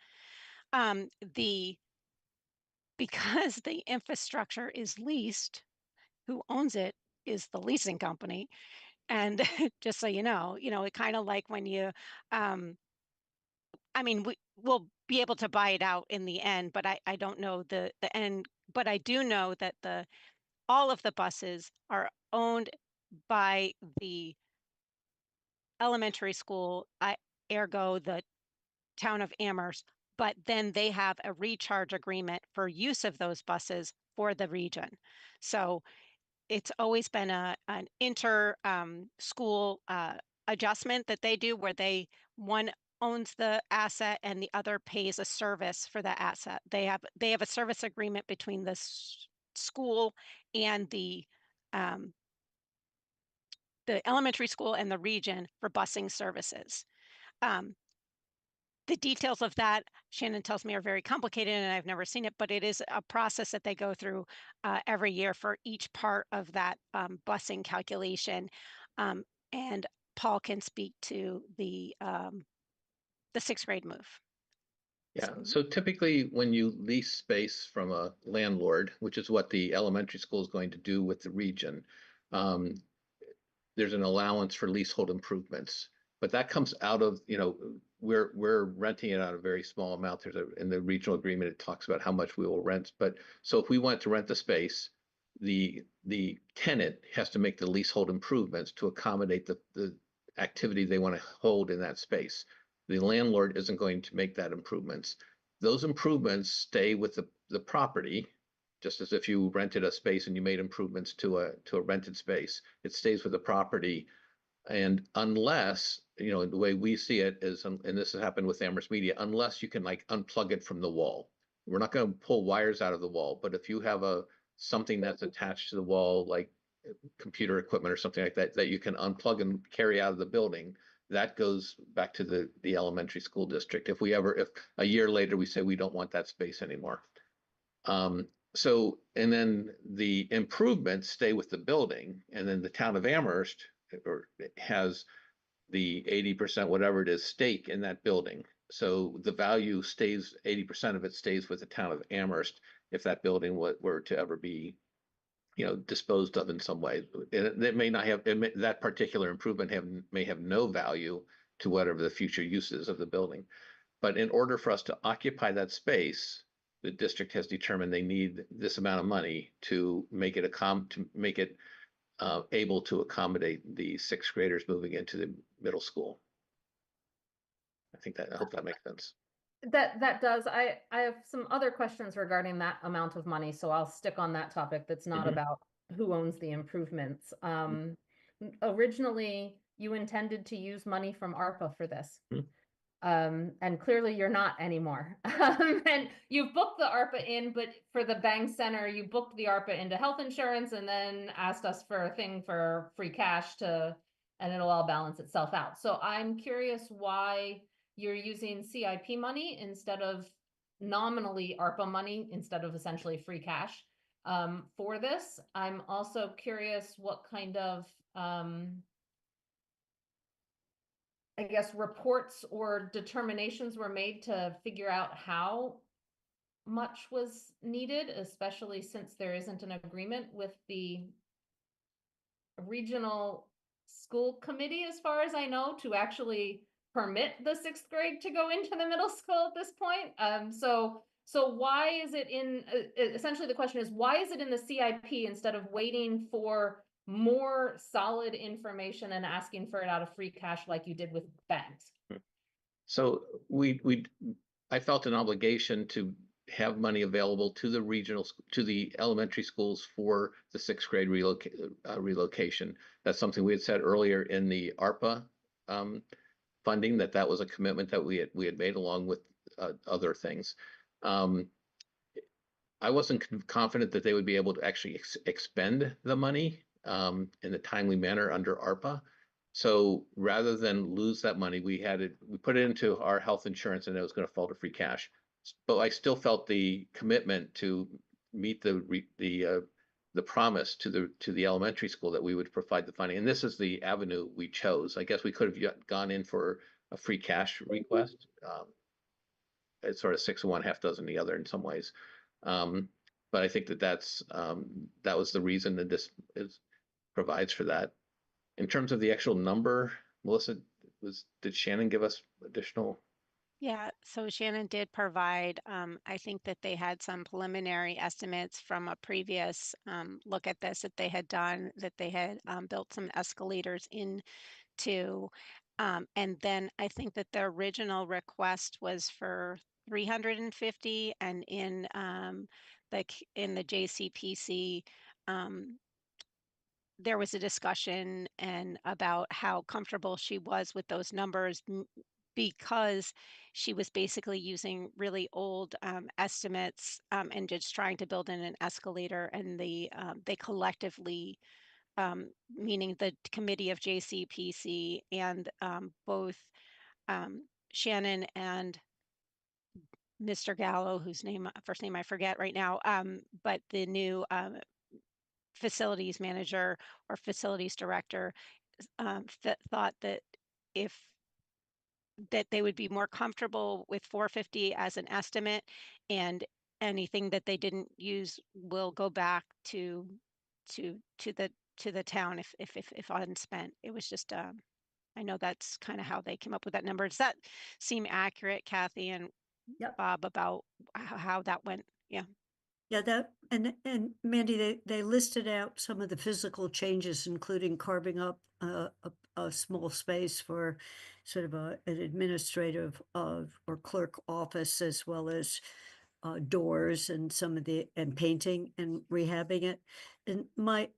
Because the infrastructure is leased, who owns it is the leasing company. And just so you know, it kind of like when you, I mean, we'll be able to buy it out in the end, but I don't know the end. But I do know that all of the buses are owned by the elementary school, ergo the town of Amherst, but then they have a recharge agreement for use of those buses for the region. So it's always been an inter school adjustment that they do where one owns the asset and the other pays a service for the asset. They have a service agreement between the school and the elementary school and the region for busing services. The details of that, Shannon tells me, are very complicated and I've never seen it, but it is a process that they go through every year for each part of that busing calculation. And Paul can speak to the sixth grade move. Yeah, so typically when you lease space from a landlord, which is what the elementary school is going to do with the region, um, there's an allowance for leasehold improvements. But that comes out of, we're renting it out a very small amount. In the regional agreement, it talks about how much we will rent. But so if we want to rent the space, the tenant has to make the leasehold improvements to accommodate the activity they want to hold in that space. The landlord isn't going to make that improvements. Those improvements stay with the property, just as if you rented a space and you made improvements to a rented space, it stays with the property. And unless, the way we see it is, and this has happened with Amherst Media, unless you can like unplug it from the wall. We're not going to pull wires out of the wall, but if you have something that's attached to the wall, like computer equipment or something like that, that you can unplug and carry out of the building, that goes back to the elementary school district. If a year later we say we don't want that space anymore. And then the improvements stay with the building, and then the town of Amherst has the 80%, whatever it is, stake in that building. So the value stays, 80% of it stays with the town of Amherst if that building were to ever be, disposed of in some way. It may not have, that particular improvement may have no value to whatever the future uses of the building. But in order for us to occupy that space, the district has determined they need this amount of money to make it able to accommodate the sixth graders moving into the middle school. I hope that makes sense. That does. I have some other questions regarding that amount of money, so I'll stick on that topic that's not about who owns the improvements. Originally, you intended to use money from ARPA for this. And clearly you're not anymore. And you've booked the ARPA in, but for the Bang Center, you booked the ARPA into health insurance and then asked us for a thing for free cash and it'll all balance itself out. So I'm curious why you're using CIP money instead of nominally ARPA money instead of essentially free cash for this. I'm also curious what kind of I guess reports or determinations were made to figure out how much was needed, especially since there isn't an agreement with the regional school committee, as far as I know, to actually permit the sixth grade to go into the middle school at this point. So why is it essentially the question is, why is it in the CIP instead of waiting for more solid information and asking for it out of free cash like you did with banks? So I felt an obligation to have money available to the elementary schools for the sixth grade relocation. That's something we had said earlier in the ARPA funding, that was a commitment that we had made along with other things. I wasn't confident that they would be able to actually expend the money in a timely manner under ARPA. So rather than lose that money, we put it into our health insurance, and it was going to fall to free cash. But I still felt the commitment to meet the promise to the elementary school that we would provide the funding. And this is the avenue we chose. I guess we could have gone in for a free cash request. It's sort of 6 of one, half dozen the other in some ways. But I think that was the reason that this provides for that. In terms of the actual number, Melissa, did Shannon give us additional? Yeah, so Shannon did provide, I think that they had some preliminary estimates from a previous look at this that they had done, that they had built some escalators into. And then I think that the original request was for 350, and in the JCPC, there was a discussion and about how comfortable she was with those numbers because she was basically using really old estimates and just trying to build in an escalator, and they collectively, meaning the committee of JCPC and both Shannon and Mr. Gallo, whose first name I forget right now, but the new facilities manager or facilities director, thought that if that they would be more comfortable with 450 as an estimate, and anything that they didn't use will go back to the town if unspent. It was just I know that's kind of how they came up with that number. Does that seem accurate, Kathy and Yep. Bob, about how that went? Yeah. Yeah, that, and Mandy, they listed out some of the physical changes, including carving up a small space for sort of an administrative or clerk office, as well as doors and some of and painting and rehabbing it. And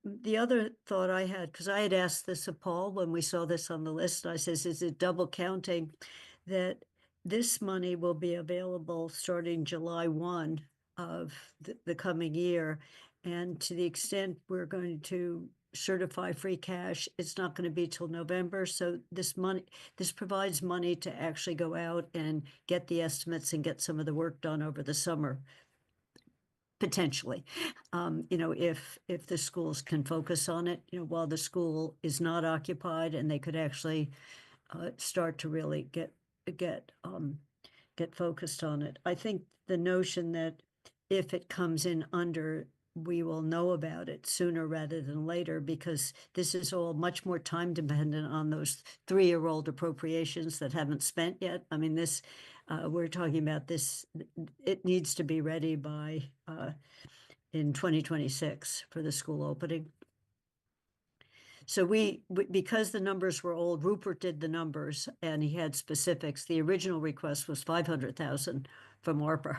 the other thought I had, because I had asked this of Paul when we saw this on the list, I says, is it double counting that this money will be available starting July 1 of the coming year? And to the extent we're going to certify free cash, it's not going to be till November. So this provides money to actually go out and get the estimates and get some of the work done over the summer, potentially. If the schools can focus on it, while the school is not occupied, and they could actually start to really get focused on it. I think the notion that if it comes in under, we will know about it sooner rather than later, because this is all much more time dependent on those 3-year-old appropriations that haven't spent yet. I mean, we're talking about this, it needs to be ready by in 2026 for the school opening. So because the numbers were old, Rupert did the numbers and he had specifics. The original request was 500,000 from ARPA.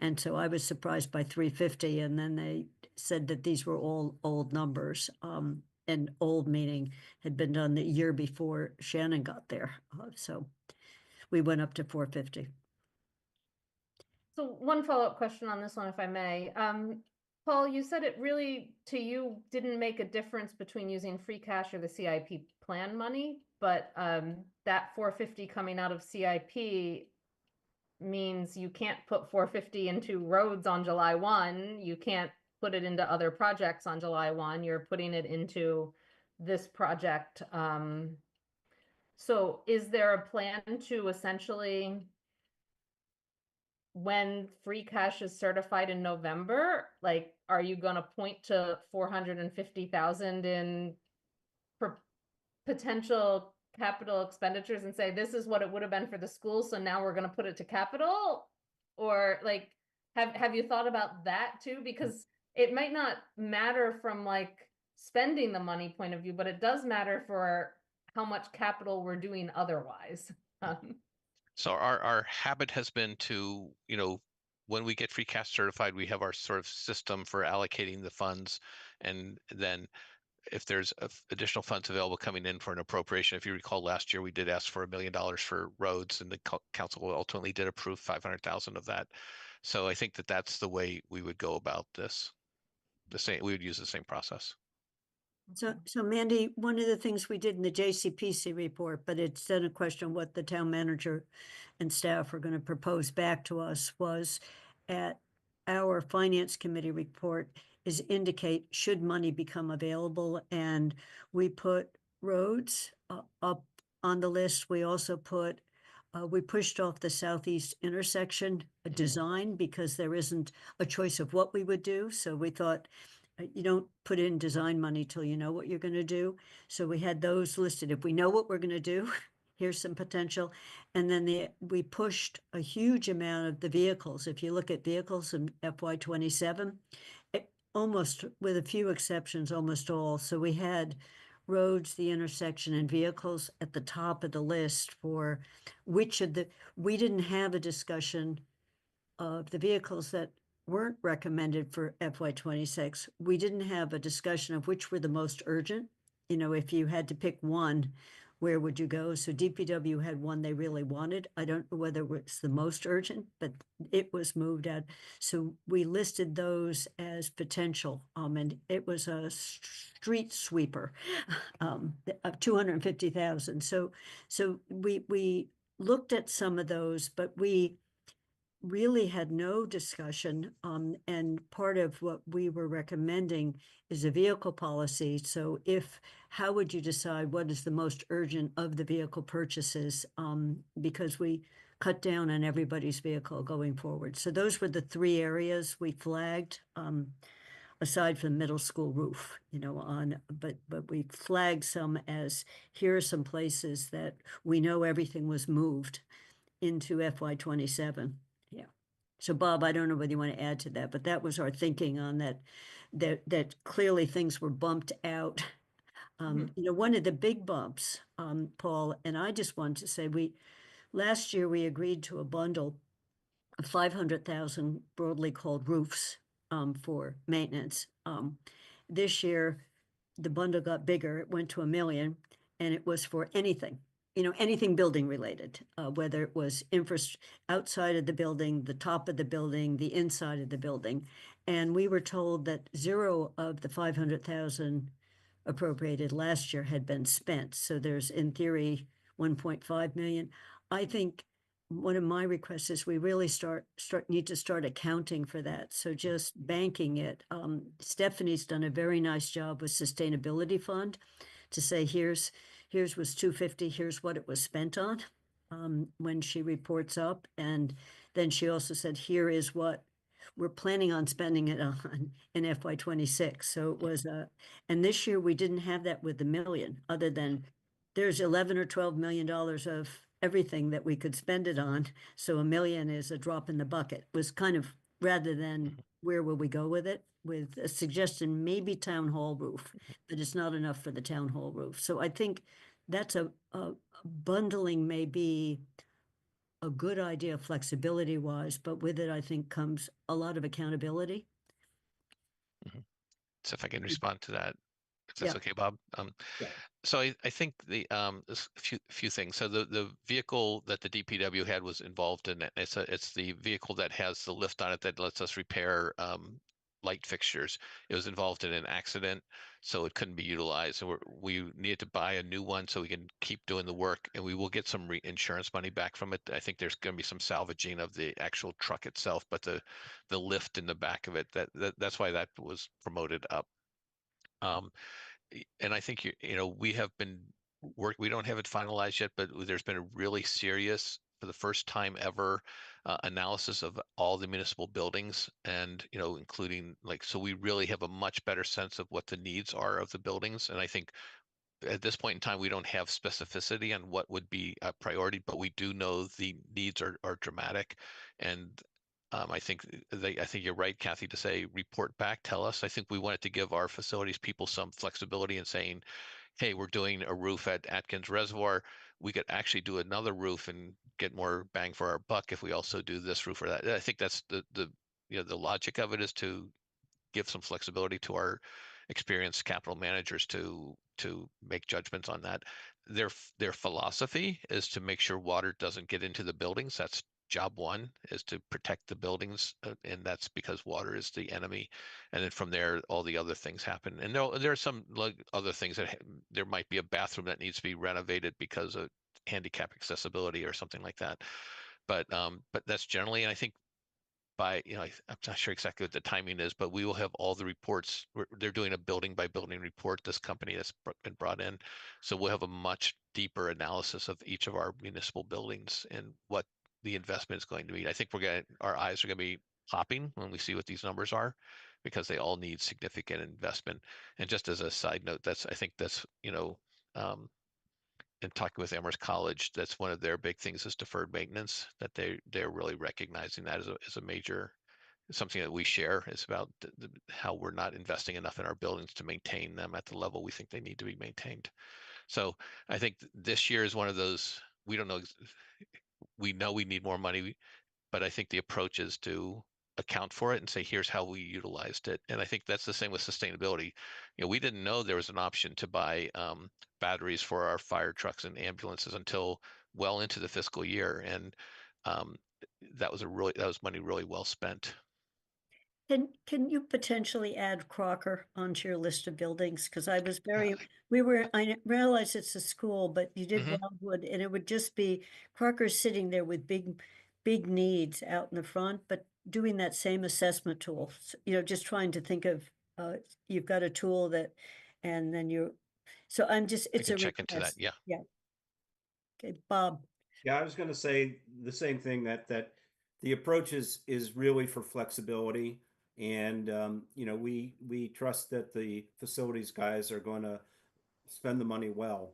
And so I was surprised by 350. And then they said that these were all old numbers. And old meaning had been done the year before Shannon got there. So we went up to 450. So one follow-up question on this one, if I may. Paul, you said it really, to you, didn't make a difference between using free cash or the CIP plan money, but that 450 coming out of CIP means you can't put 450 into roads on July 1. You can't put it into other projects on July 1. You're putting it into this project. So is there a plan to essentially, when free cash is certified in November, like, are you going to point to 450,000 in potential capital expenditures and say, this is what it would have been for the school, so now we're going to put it to capital? Or like, have you thought about that too? Because it might not matter from like spending the money point of view, but it does matter for how much capital we're doing otherwise. So our habit has been to, when we get free cash certified, we have our sort of system for allocating the funds. And then if there's additional funds available coming in for an appropriation, if you recall last year, we did ask for $1 million for roads, and the council ultimately did approve 500,000 of that. So I think that that's the way we would go about this. We would use the same process. So Mandy, one of the things we did in the JCPC report, but it's then a question what the town manager and staff are going to propose back to us, was at our finance committee report is indicate should money become available. And we put roads up on the list. We also put, we pushed off the southeast intersection design because there isn't a choice of what we would do. So we thought, you don't put in design money till you know what you're going to do. So we had those listed. If we know what we're going to do, here's some potential. And then we pushed a huge amount of the vehicles. If you look at vehicles in FY27, almost, with a few exceptions, almost all. So we had roads, the intersection, and vehicles at the top of the list for which of we didn't have a discussion of the vehicles that weren't recommended for FY26. We didn't have a discussion of which were the most urgent. If you had to pick one, where would you go? So DPW had one they really wanted. I don't know whether it's the most urgent, but it was moved out. So we listed those as potential, and it was a street sweeper of 250,000. So we looked at some of those, but we really had no discussion. And part of what we were recommending is a vehicle policy. So how would you decide what is the most urgent of the vehicle purchases? Because we cut down on everybody's vehicle going forward. So those were the three areas we flagged, aside from middle school roof, but we flagged some as, here are some places that we know everything was moved into FY 27. Yeah. So Bob, I don't know whether you want to add to that, but that was our thinking on that clearly things were bumped out. One of the big bumps, Paul, and I just wanted to say, last year we agreed to a bundle of 500,000 broadly called roofs, for maintenance. This year, the bundle got bigger. It went to 1 million, and it was for anything, anything building related, whether it was outside of the building, the top of the building, the inside of the building. And we were told that 0 of the 500,000 appropriated last year had been spent. So there's, in theory, 1.5 million. I think one of my requests is we really need to start accounting for that. So just banking it. Stephanie's done a very nice job with sustainability fund to say, here's was 250, here's what it was spent on, when she reports up. And then she also said, here is what we're planning on spending it on in FY 26. So it was, and this year we didn't have that with the million, other than there's 11 or 12 million dollars of everything that we could spend it on. So 1 million is a drop in the bucket, was kind of, rather than where will we go with it, with a suggestion, maybe town hall roof, but it's not enough for the town hall roof. So I think that's a bundling may be a good idea flexibility wise, but with it, I think comes a lot of accountability. So if I can respond to that, if that's Yeah. okay, Bob. So I think there's a few things. So the vehicle that the DPW had was involved in it. It's the vehicle that has the lift on it that lets us repair light fixtures. It was involved in an accident, so it couldn't be utilized. So we needed to buy a new one so we can keep doing the work, and we will get some insurance money back from it. I think there's going to be some salvaging of the actual truck itself, but the lift in the back of it, that's why that was promoted up. And I think we have been we don't have it finalized yet, but there's been a really serious, for the first time ever, analysis of all the municipal buildings, and including, so we really have a much better sense of what the needs are of the buildings. And I think at this point in time, we don't have specificity on what would be a priority, but we do know the needs are dramatic. And I think you're right, Kathy, to say report back, tell us. I think we wanted to give our facilities people some flexibility in saying, hey, we're doing a roof at Atkins Reservoir. We could actually do another roof and get more bang for our buck if we also do this roof or that. I think that's the logic of it, is to give some flexibility to our experienced capital managers to make judgments on that. Their philosophy is to make sure water doesn't get into the buildings. That's job one, is to protect the buildings, and that's because water is the enemy. And then from there, all the other things happen. And there are some other things that there might be a bathroom that needs to be renovated because of handicap accessibility or something like that. But that's generally, and I think I'm not sure exactly what the timing is, but we will have all the reports. They're doing a building by building report, this company that's been brought in. So we'll have a much deeper analysis of each of our municipal buildings and what the investment is going to be. I think our eyes are going to be popping when we see what these numbers are, because they all need significant investment. And just as a side note, I think that's, in talking with Amherst College, that's one of their big things, is deferred maintenance, that they're really recognizing that as a major, something that we share, is about how we're not investing enough in our buildings to maintain them at the level we think they need to be maintained. So I think this year is one of those, we don't know, we know we need more money, but I think the approach is to account for it and say, here's how we utilized it. And I think that's the same with sustainability. We didn't know there was an option to buy batteries for our fire trucks and ambulances until well into the fiscal year. And that was money really well spent. Can you potentially add Crocker onto your list of buildings? Because I realize it's a school, but you did Wildwood, and it would just be, Crocker's sitting there with big big needs out in the front, but doing that same assessment tool, just trying to think of, you've got a tool that, and then so I'm just, I it's a can check into that. request. Yeah. Yeah. Okay, Bob. Yeah, I was going to say the same thing, that the approach is really for flexibility, and we trust that the facilities guys are going to spend the money well.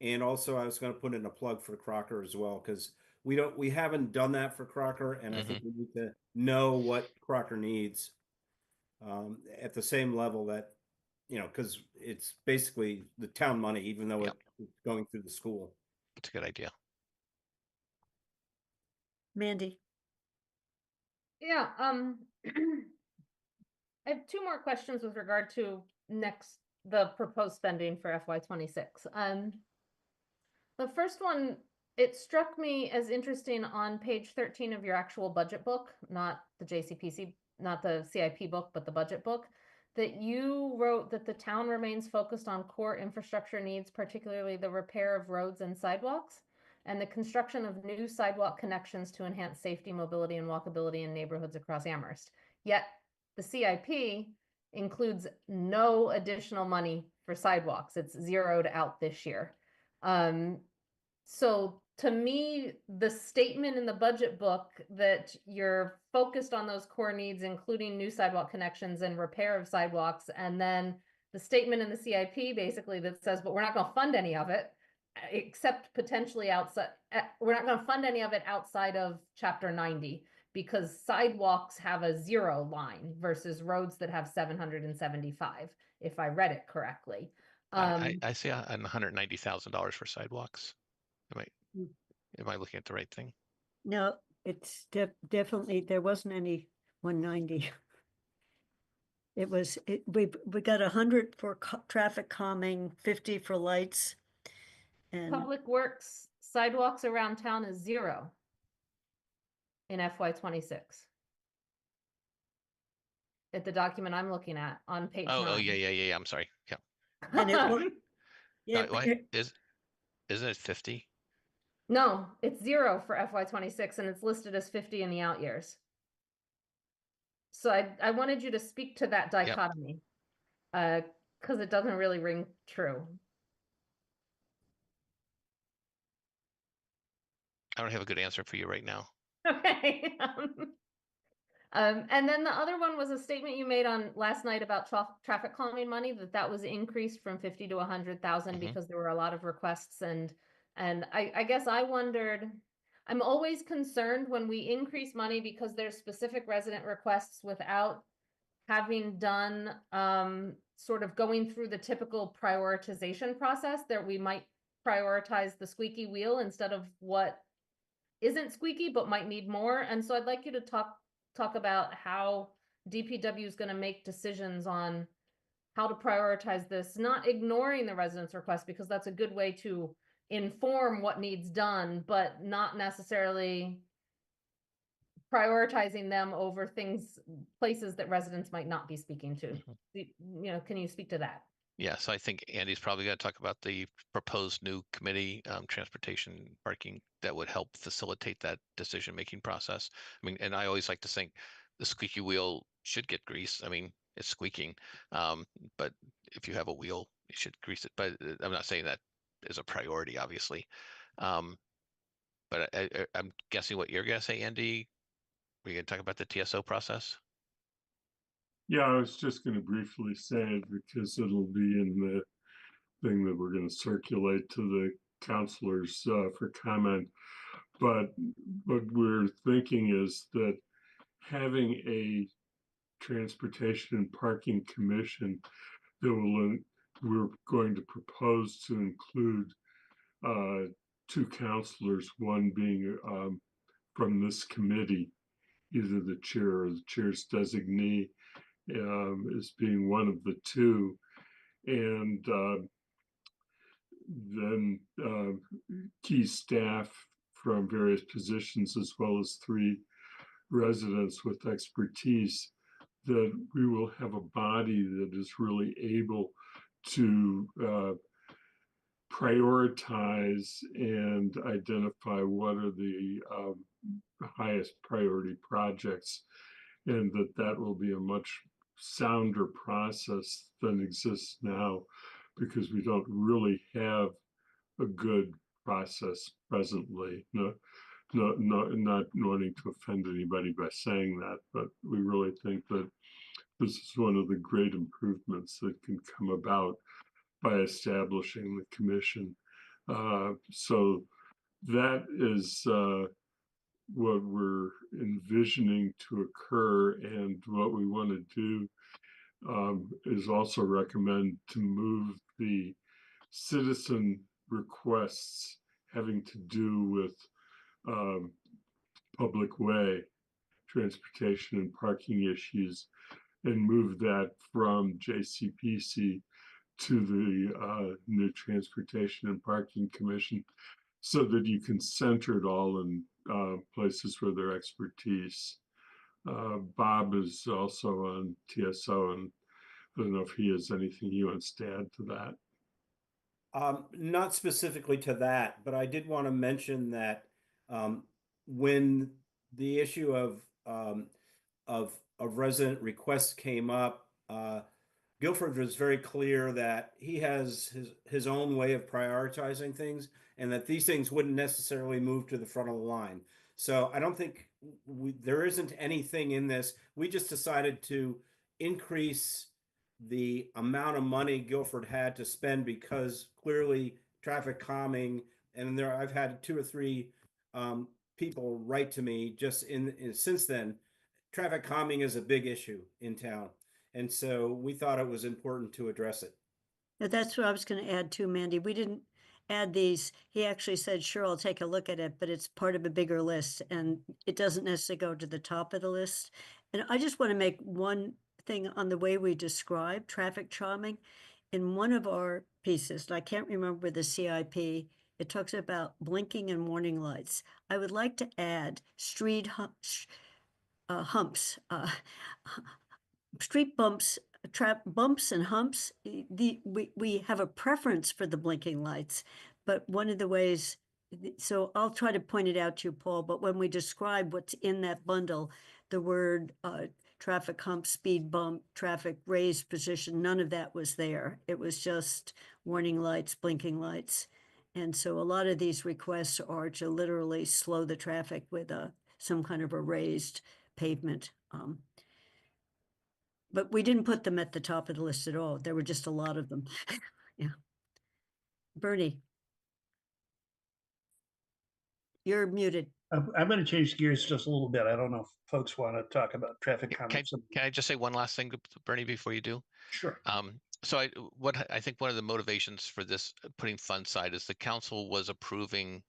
And also I was going to put in a plug for Crocker as well, because we haven't done that for Crocker, and I think we need to know what Crocker needs at the same level that, because it's basically the town money, even though Yep. it's going through the school. It's a good idea. Mandy. Yeah, I have two more questions with regard to the proposed spending for FY26. The first one, it struck me as interesting on page 13 of your actual budget book, not the JCPC, not the CIP book, but the budget book, that you wrote that the town remains focused on core infrastructure needs, particularly the repair of roads and sidewalks, and the construction of new sidewalk connections to enhance safety, mobility, and walkability in neighborhoods across Amherst. Yet the CIP includes no additional money for sidewalks. It's zeroed out this year. So to me, the statement in the budget book that you're focused on those core needs, including new sidewalk connections and repair of sidewalks, and then the statement in the CIP basically that says, but we're not going to fund any of it, except potentially outside, we're not going to fund any of it outside of Chapter 90, because sidewalks have a 0 line versus roads that have 775, if I read it correctly. I see $190,000 for sidewalks. Am I looking at the right thing? No, it's definitely, there wasn't any 190. We got 100 for traffic calming, 50 for lights. And Public Works sidewalks around town is 0 in FY26. At the document I'm looking at on page 9. Oh, yeah. I'm sorry. Yeah. and Isn't it 50? No, it's 0 for FY26 and it's listed as 50 in the out years. So I wanted you to speak to that dichotomy, because it doesn't really ring true. I don't have a good answer for you right now. Okay. And then the other one was a statement you made on last night about traffic calming money, that was increased from 50 to 100,000 because there were a lot of requests. And I guess I wondered, I'm always concerned when we increase money because there's specific resident requests without having done sort of going through the typical prioritization process, that we might prioritize the squeaky wheel instead of what isn't squeaky but might need more. And so I'd like you to talk about how DPW is going to make decisions on how to prioritize this, not ignoring the residents' request, because that's a good way to inform what needs done, but not necessarily prioritizing them over places that residents might not be speaking to. Can you speak to that? Yeah, so I think Andy's probably going to talk about the proposed new committee, transportation parking, that would help facilitate that decision-making process. I mean, and I always like to think the squeaky wheel should get grease. I mean, it's squeaking, but if you have a wheel, you should grease it. But I'm not saying that is a priority, obviously. But I'm guessing what you're going to say, Andy. We're going to talk about the TSO process. Yeah, I was just going to briefly say it because it'll be in the thing that we're going to circulate to the counselors for comment. But what we're thinking is that having a transportation and parking commission that we're going to propose to include 2 counselors, one being from this committee, either the chair or the chair's designee, as being one of the 2, and then key staff from various positions, as well as 3 residents with expertise, that we will have a body that is really able to prioritize and identify what are the highest priority projects, and that will be a much sounder process than exists now, because we don't really have a good process presently. Not wanting to offend anybody by saying that, but we really think that this is one of the great improvements that can come about by establishing the commission. So that is what we're envisioning to occur, and what we want to do is also recommend to move the citizen requests having to do with public way transportation and parking issues, and move that from JCPC to the new Transportation and Parking Commission, so that you can center it all in places where their expertise. Bob is also on TSO, and I don't know if he has anything he wants to add to that. Not specifically to that, but I did want to mention that when the issue of resident requests came up, Guilford was very clear that he has his own way of prioritizing things, and that these things wouldn't necessarily move to the front of the line. So I don't think there isn't anything in this. We just decided to increase the amount of money Guilford had to spend, because clearly traffic calming, and I've had 2 or 3 people write to me just since then. Traffic calming is a big issue in town, and so we thought it was important to address it. Now, that's what I was going to add too, Mandy. We didn't add these. He actually said, sure, I'll take a look at it, but it's part of a bigger list, and it doesn't necessarily go to the top of the list. And I just want to make one thing on the way we describe traffic calming. In one of our pieces, and I can't remember the CIP, it talks about blinking and warning lights. I would like to add street humps, street bumps, bumps and humps. We have a preference for the blinking lights, but one of the ways, so I'll try to point it out to you, Paul, but when we describe what's in that bundle, the word traffic hump, speed bump, traffic raised position, none of that was there. It was just warning lights, blinking lights. And so a lot of these requests are to literally slow the traffic with some kind of a raised pavement. But we didn't put them at the top of the list at all. There were just a lot of them. Yeah. Bernie, you're muted. I'm going to change gears just a little bit. I don't know if folks want to talk about traffic Can comments. I just say one last thing, Bernie, before you do? Sure. So I think one of the motivations for this putting funds aside is the council was approving,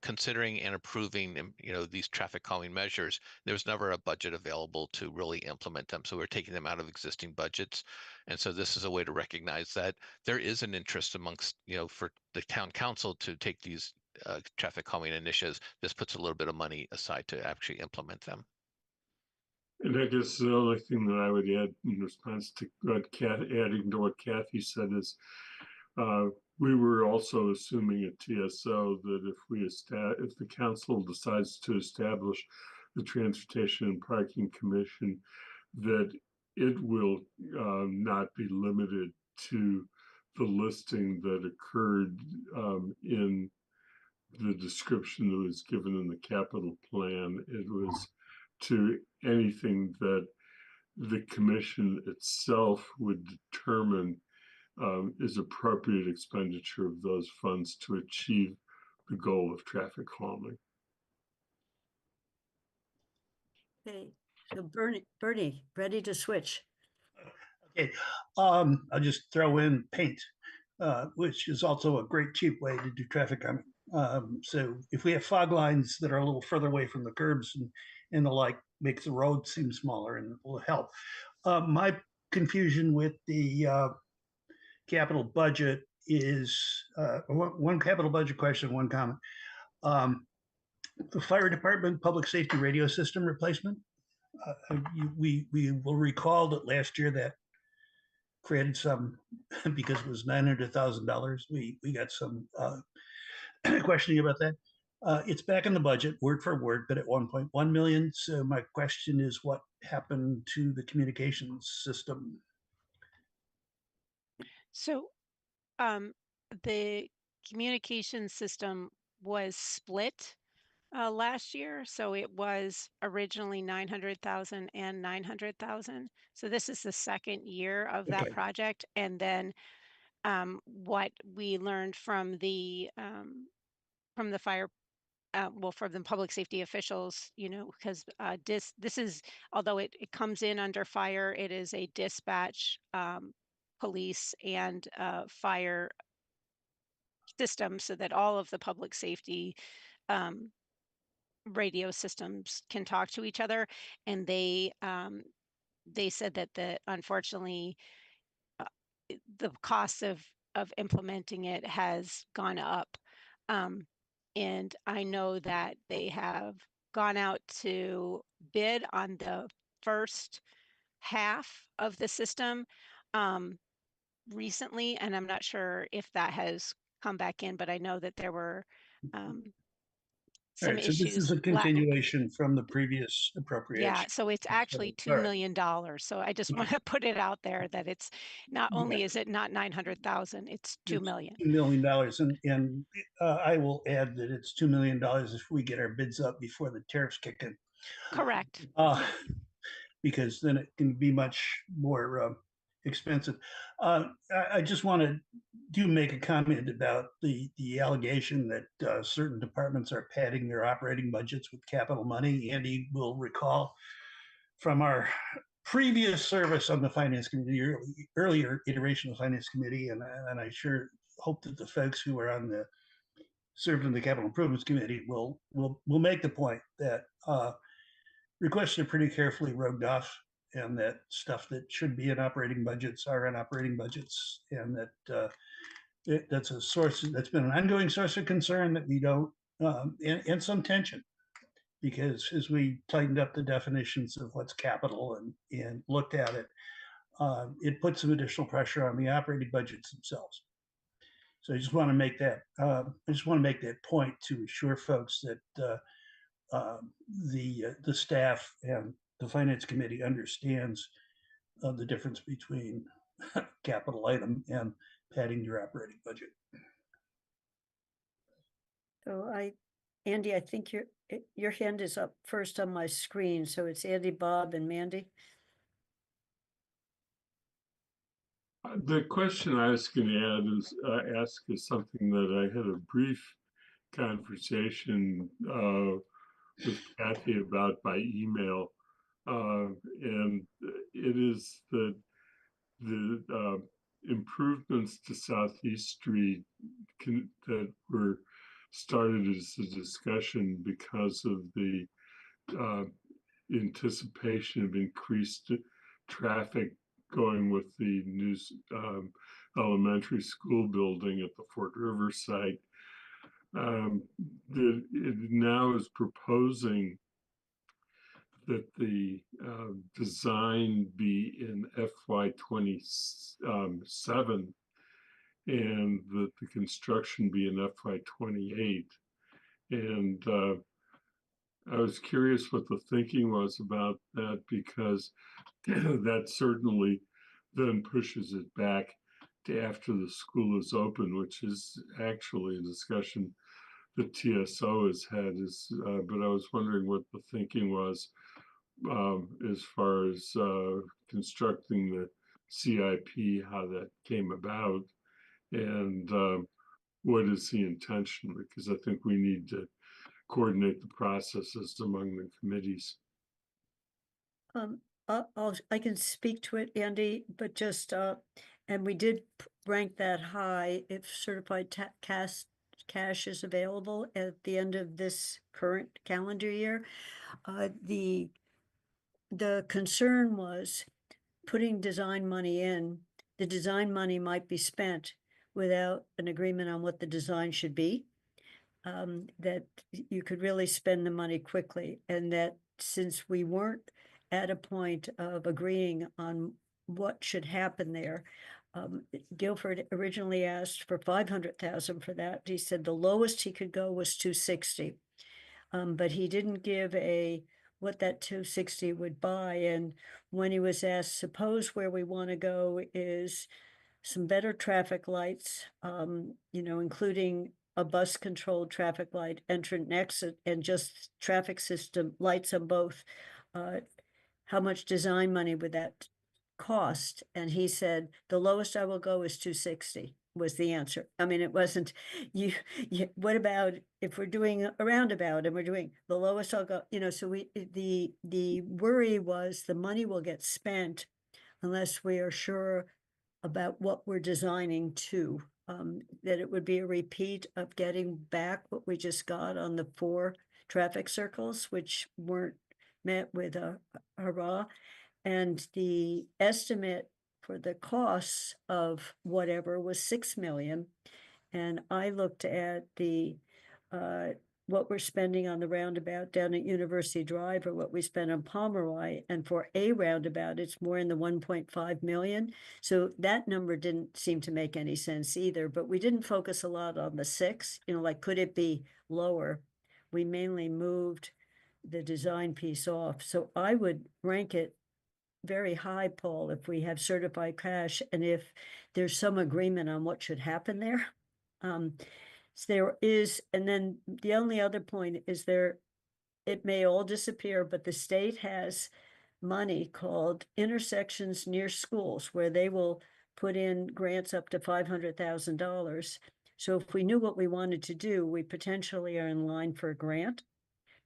considering and approving, these traffic calming measures. There was never a budget available to really implement them. So we're taking them out of existing budgets. And so this is a way to recognize that there is an interest amongst, for the town council to take these traffic calming initiatives. This puts a little bit of money aside to actually implement them. And I guess the only thing that I would add in response to adding to what Kathy said is, we were also assuming at TSO that if the council decides to establish the Transportation and Parking Commission, that it will not be limited to the listing that occurred in the description that was given in the capital plan. It was to anything that the commission itself would determine is appropriate expenditure of those funds to achieve the goal of traffic calming. Okay, so Bernie, ready to switch. Okay, I'll just throw in paint, which is also a great cheap way to do traffic calming. So if we have fog lines that are a little further away from the curbs and the like, makes the road seem smaller and will help. My confusion with the capital budget is one capital budget question, one comment. The fire department public safety radio system replacement. We will recall that last year that created some because it was $900,000. We got some questioning about that. It's back in the budget, word for word, but at 1.1 million. So my question is, what happened to the communications system? So the communication system was split last year. So it was originally 900,000 and 900,000. So this is the second year of that Okay. project. And then what we learned from the fire, well, from the public safety officials, because this is, although it comes in under fire, it is a dispatch, police, and fire system, so that all of the public safety radio systems can talk to each other. And they said that unfortunately uh, the cost of implementing it has gone up. And I know that they have gone out to bid on the first half of the system recently, and I'm not sure if that has come back in, but I know that there were All some right, so this is issues. a continuation from the previous Yeah, appropriation. so it's actually All $2 right. million. So I just Okay. want to put it out there that it's not only Yeah. is it not 900,000, it's 2 It's million. $2 million. And I will add that it's $2 million if we get our bids up before the tariffs kick in. Correct. Because then it can be much more expensive. I just want to make a comment about the allegation that certain departments are padding their operating budgets with capital money. Andy will recall from our previous service on the finance committee, earlier iteration of the finance committee, and I sure hope that the folks who are on the served in the capital improvements committee will make the point that requests are pretty carefully rogued off, and that stuff that should be in operating budgets are in operating budgets, and that that's a source that's been an ongoing source of concern that we don't, and some tension, because as we tightened up the definitions of what's capital and looked at it, it puts some additional pressure on the operating budgets themselves. So I just want to make that point to assure folks that the staff and the finance committee understands the difference between capital item and padding your operating budget. So Andy, I think your hand is up first on my screen. So it's Andy, Bob, and Mandy. The question I was going to ask is something that I had a brief conversation with Kathy about by email, and it is that the improvements to Southeast Street that were started as a discussion because of the anticipation of increased traffic going with the new elementary school building at the Fort River site. It now is proposing that the design be in FY27 and that the construction be in FY28. And I was curious what the thinking was about that, because that certainly then pushes it back to after the school is open, which is actually a discussion the TSO has had. But I was wondering what the thinking was as far as constructing the CIP, how that came about, and what is the intention, because I think we need to coordinate the processes among the committees. I can speak to it, Andy, but just, and we did rank that high if certified cash is available at the end of this current calendar year. The concern was putting design money in. The design money might be spent without an agreement on what the design should be. That you could really spend the money quickly, and that since we weren't at a point of agreeing on what should happen there. Guilford originally asked for 500,000 for that. He said the lowest he could go was 260. But he didn't give what that 260 would buy. And when he was asked, suppose where we want to go is some better traffic lights, including a bus controlled traffic light, entrant and exit, and just traffic system lights on both. How much design money would that cost? And he said, the lowest I will go is 260 was the answer. I mean, it wasn't what about if we're doing a roundabout and we're doing the lowest I'll go, so the worry was the money will get spent unless we are sure about what we're designing to, that it would be a repeat of getting back what we just got on the 4 traffic circles, which weren't met with a hurrah. And the estimate for the costs of whatever was 6 million. And I looked at the what we're spending on the roundabout down at University Drive or what we spend on Pomeroy. And for a roundabout, it's more in the 1.5 million. So that number didn't seem to make any sense either, but we didn't focus a lot on the 6, like, could it be lower? We mainly moved the design piece off. So I would rank it very high, Paul, if we have certified cash and if there's some agreement on what should happen there. So there is, and then the only other point is it may all disappear, but the state has money called intersections near schools where they will put in grants up to $500,000. So if we knew what we wanted to do, we potentially are in line for a grant,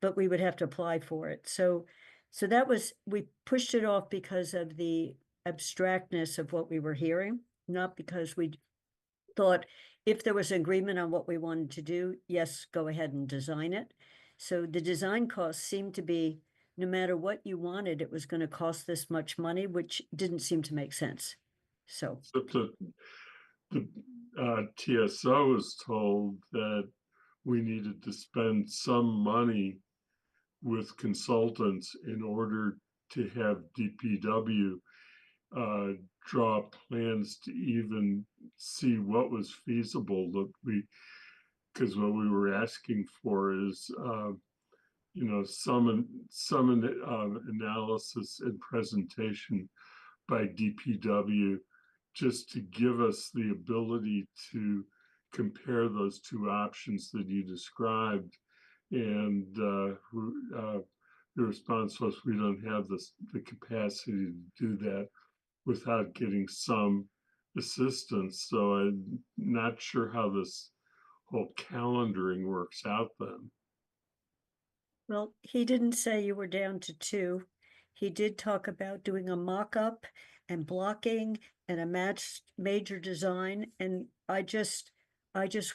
but we would have to apply for it. So we pushed it off because of the abstractness of what we were hearing, not because we thought if there was agreement on what we wanted to do, yes, go ahead and design it. So the design costs seemed to be, no matter what you wanted, it was going to cost this much money, which didn't seem to make sense. So the TSO was told that we needed to spend some money with consultants in order to have DPW draw plans to even see what was feasible. Because what we were asking for is some analysis and presentation by DPW, just to give us the ability to compare those 2 options that you described. And the response was, we don't have the capacity to do that without getting some assistance. So I'm not sure how this whole calendaring works out then. well, he didn't say you were down to 2. He did talk about doing a mock-up and blocking and a matched major design. And I just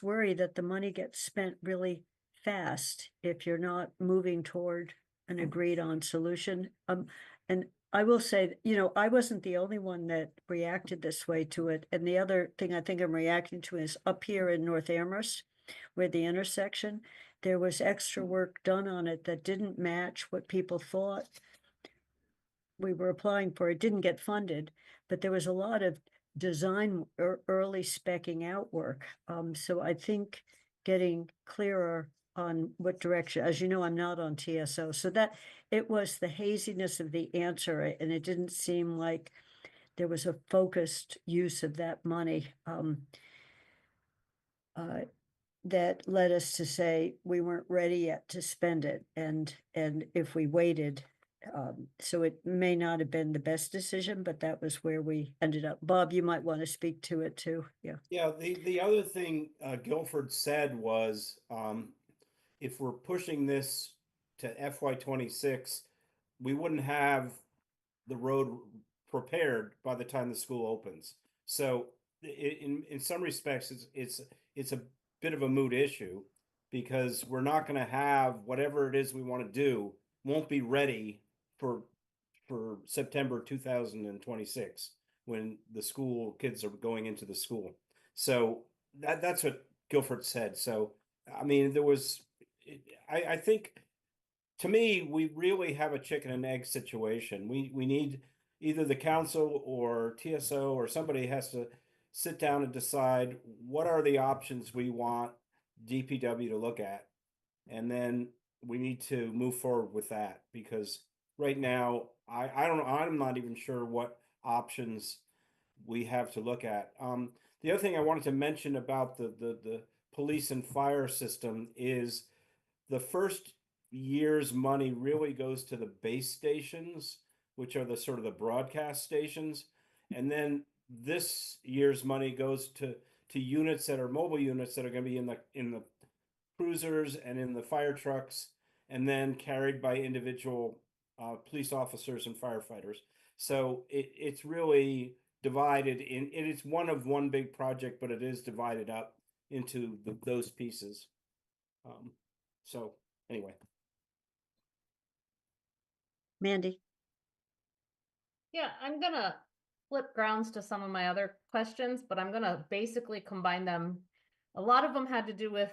worry that the money gets spent really fast if you're not moving toward an agreed on solution. And I will say, I wasn't the only one that reacted this way to it. And the other thing I think I'm reacting to is up here in North Amherst, where the intersection, there was extra work done on it that didn't match what people thought we were applying for. It didn't get funded, but there was a lot of design early specking out work. So I think getting clearer on what direction, as you know, I'm not on TSO, so that it was the haziness of the answer, and it didn't seem like there was a focused use of that money. That led us to say we weren't ready yet to spend it, and if we waited, so it may not have been the best decision, but that was where we ended up. Bob, you might want to speak to it too. Yeah. Yeah, the other thing Guilford said was, if we're pushing this to FY26, we wouldn't have the road prepared by the time the school opens. So in some respects, it's a bit of a moot issue, because we're not going to have whatever it is we want to do won't be ready for September 2026, when the school kids are going into the school. So that's what Guilford said. So I mean, I think, to me, we really have a chicken and egg situation. We need, either the council or TSO or somebody has to sit down and decide what are the options we want DPW to look at. And then we need to move forward with that, because right now, I don't know, I'm not even sure what options we have to look at. The other thing I wanted to mention about the police and fire system is the first year's money really goes to the base stations, which are the sort of the broadcast stations. And then this year's money goes to units that are mobile units that are going to be in the cruisers and in the fire trucks, and then carried by individual police officers and firefighters. So it's really divided in. It's one big project, but it is divided up into those pieces. So anyway. Mandy. Yeah, I'm gonna flip grounds to some of my other questions, but I'm gonna basically combine them. A lot of them had to do with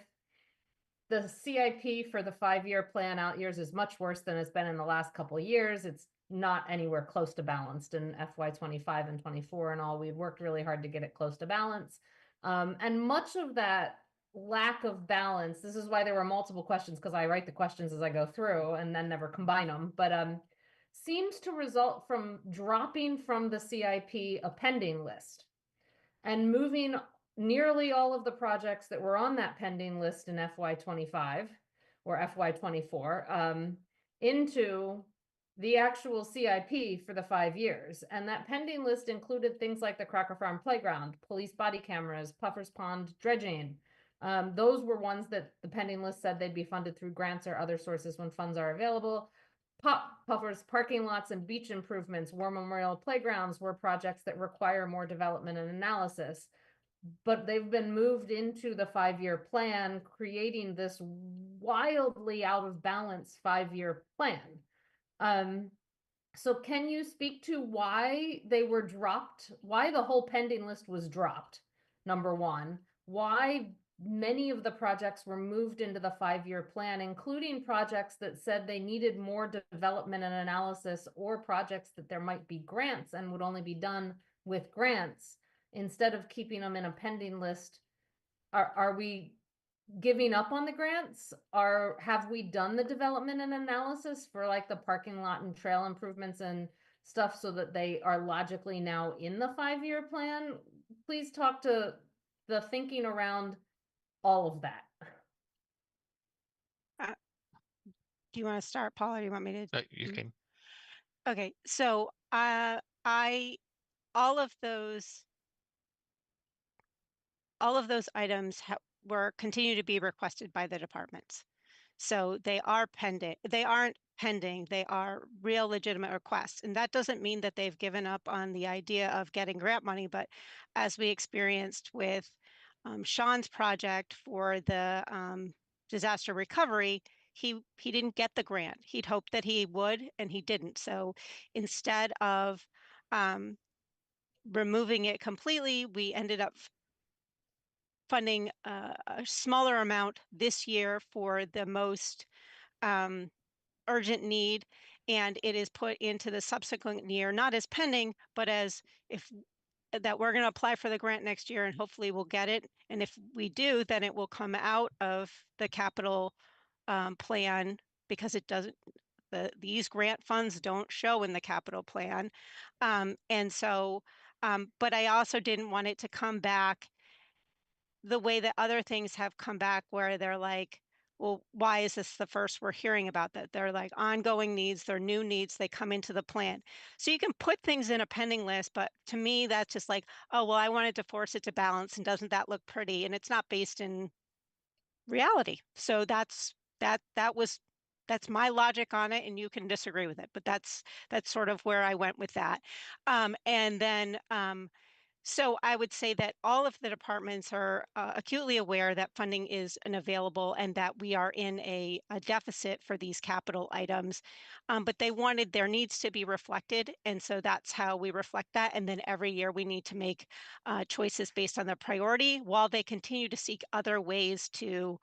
the CIP for the 5-year plan out years is much worse than it's been in the last couple of years. It's not anywhere close to balanced in FY 25 and 24 and all. We've worked really hard to get it close to balance. And much of that lack of balance, this is why there were multiple questions, because I write the questions as I go through and then never combine them, but seems to result from dropping from the CIP a pending list and moving nearly all of the projects that were on that pending list in FY 25 or FY 24 into the actual CIP for the 5 years. And that pending list included things like the Cracker Farm Playground, police body cameras, Puffer's Pond dredging. Those were ones that the pending list said they'd be funded through grants or other sources when funds are available. Puffer's parking lots and beach improvements, War Memorial playgrounds were projects that require more development and analysis, but they've been moved into the 5-year plan, creating this wildly out of balance 5-year plan. So can you speak to why they were dropped, why the whole pending list was dropped, number one, why many of the projects were moved into the 5-year plan, including projects that said they needed more development and analysis, or projects that there might be grants and would only be done with grants, instead of keeping them in a pending list? Are we giving up on the grants? Have we done the development and analysis for like the parking lot and trail improvements and stuff so that they are logically now in the 5-year plan? Please talk to the thinking around all of that. Do you want to start, Paul, or do you want me to? You can. Okay, so all of those items were continue to be requested by the departments. So they are pending. They aren't pending. They are real legitimate requests. And that doesn't mean that they've given up on the idea of getting grant money. But as we experienced with Sean's project for the disaster recovery, he didn't get the grant. He'd hoped that he would, and he didn't. So instead of removing it completely, we ended up funding a smaller amount this year for the most urgent need, and it is put into the subsequent year, not as pending, but as if that we're going to apply for the grant next year and hopefully we'll get it. And if we do, then it will come out of the capital plan, because it doesn't, these grant funds don't show in the capital plan. And so, but I also didn't want it to come back the way that other things have come back, where they're like, well, why is this the first we're hearing about that? They're like ongoing needs, they're new needs, they come into the plan. So you can put things in a pending list, but to me, that's just like, oh, well, I wanted to force it to balance, and doesn't that look pretty? And it's not based in reality. So that's my logic on it, and you can disagree with it, but that's sort of where I went with that. And then so I would say that all of the departments are acutely aware that funding is unavailable and that we are in a deficit for these capital items, but they wanted their needs to be reflected. And so that's how we reflect that. And then every year we need to make choices based on the priority, while they continue to seek other ways to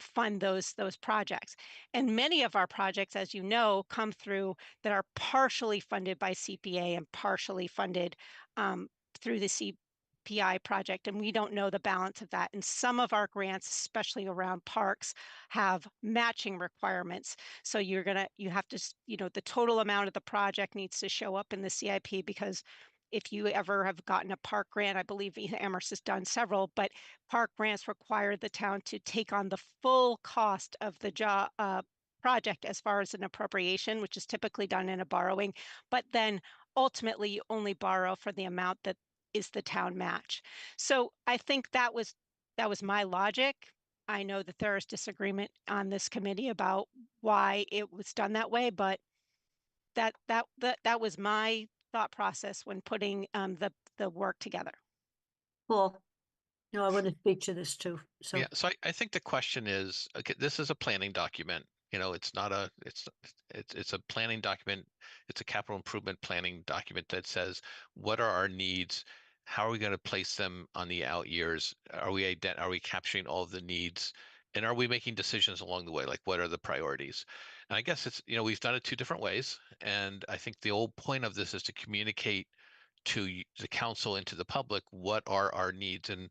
fund those projects. And many of our projects, as you know, come through that are partially funded by CPA and partially funded through the CPI project, and we don't know the balance of that. And some of our grants, especially around parks, have matching requirements. So you have to, the total amount of the project needs to show up in the CIP, because if you ever have gotten a park grant, I believe Amherst has done several, but park grants require the town to take on the full cost of the project as far as an appropriation, which is typically done in a borrowing, but then ultimately you only borrow for the amount that is the town match. So I think that was my logic. I know that there is disagreement on this committee about why it was done that way, but that was my thought process when putting the work together. Well, no, I want to speak to this too. So Yeah, so I think the question is, okay, this is a planning document. It's not it's a planning document. It's a capital improvement planning document that says, what are our needs? How are we going to place them on the out years? Are we capturing all of the needs? And are we making decisions along the way? Like, what are the priorities? And I guess it's, we've done it two different ways. And I think the whole point of this is to communicate to the council and to the public what are our needs. And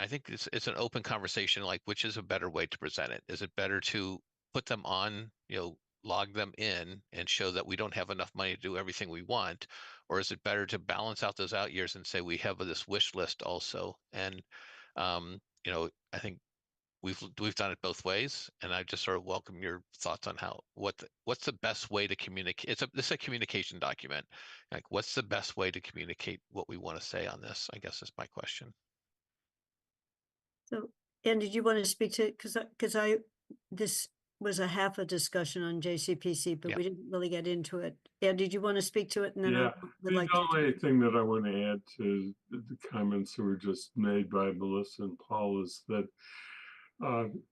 I think it's an open conversation, like which is a better way to present it. Is it better to put them on, log them in and show that we don't have enough money to do everything we want? Or is it better to balance out those out years and say we have this wish list also? And I think we've done it both ways, and I just sort of welcome your thoughts on what's the best way to communicate. This is a communication document. Like, what's the best way to communicate what we want to say on this, I guess is my question. So, Ann, did you want to speak to it? Because this was a half a discussion on JCPC, but Yeah. we didn't really get into it. Ann, did you want to speak to it? And then Yeah, I would like the to. only thing that I want to add to the comments that were just made by Melissa and Paul is that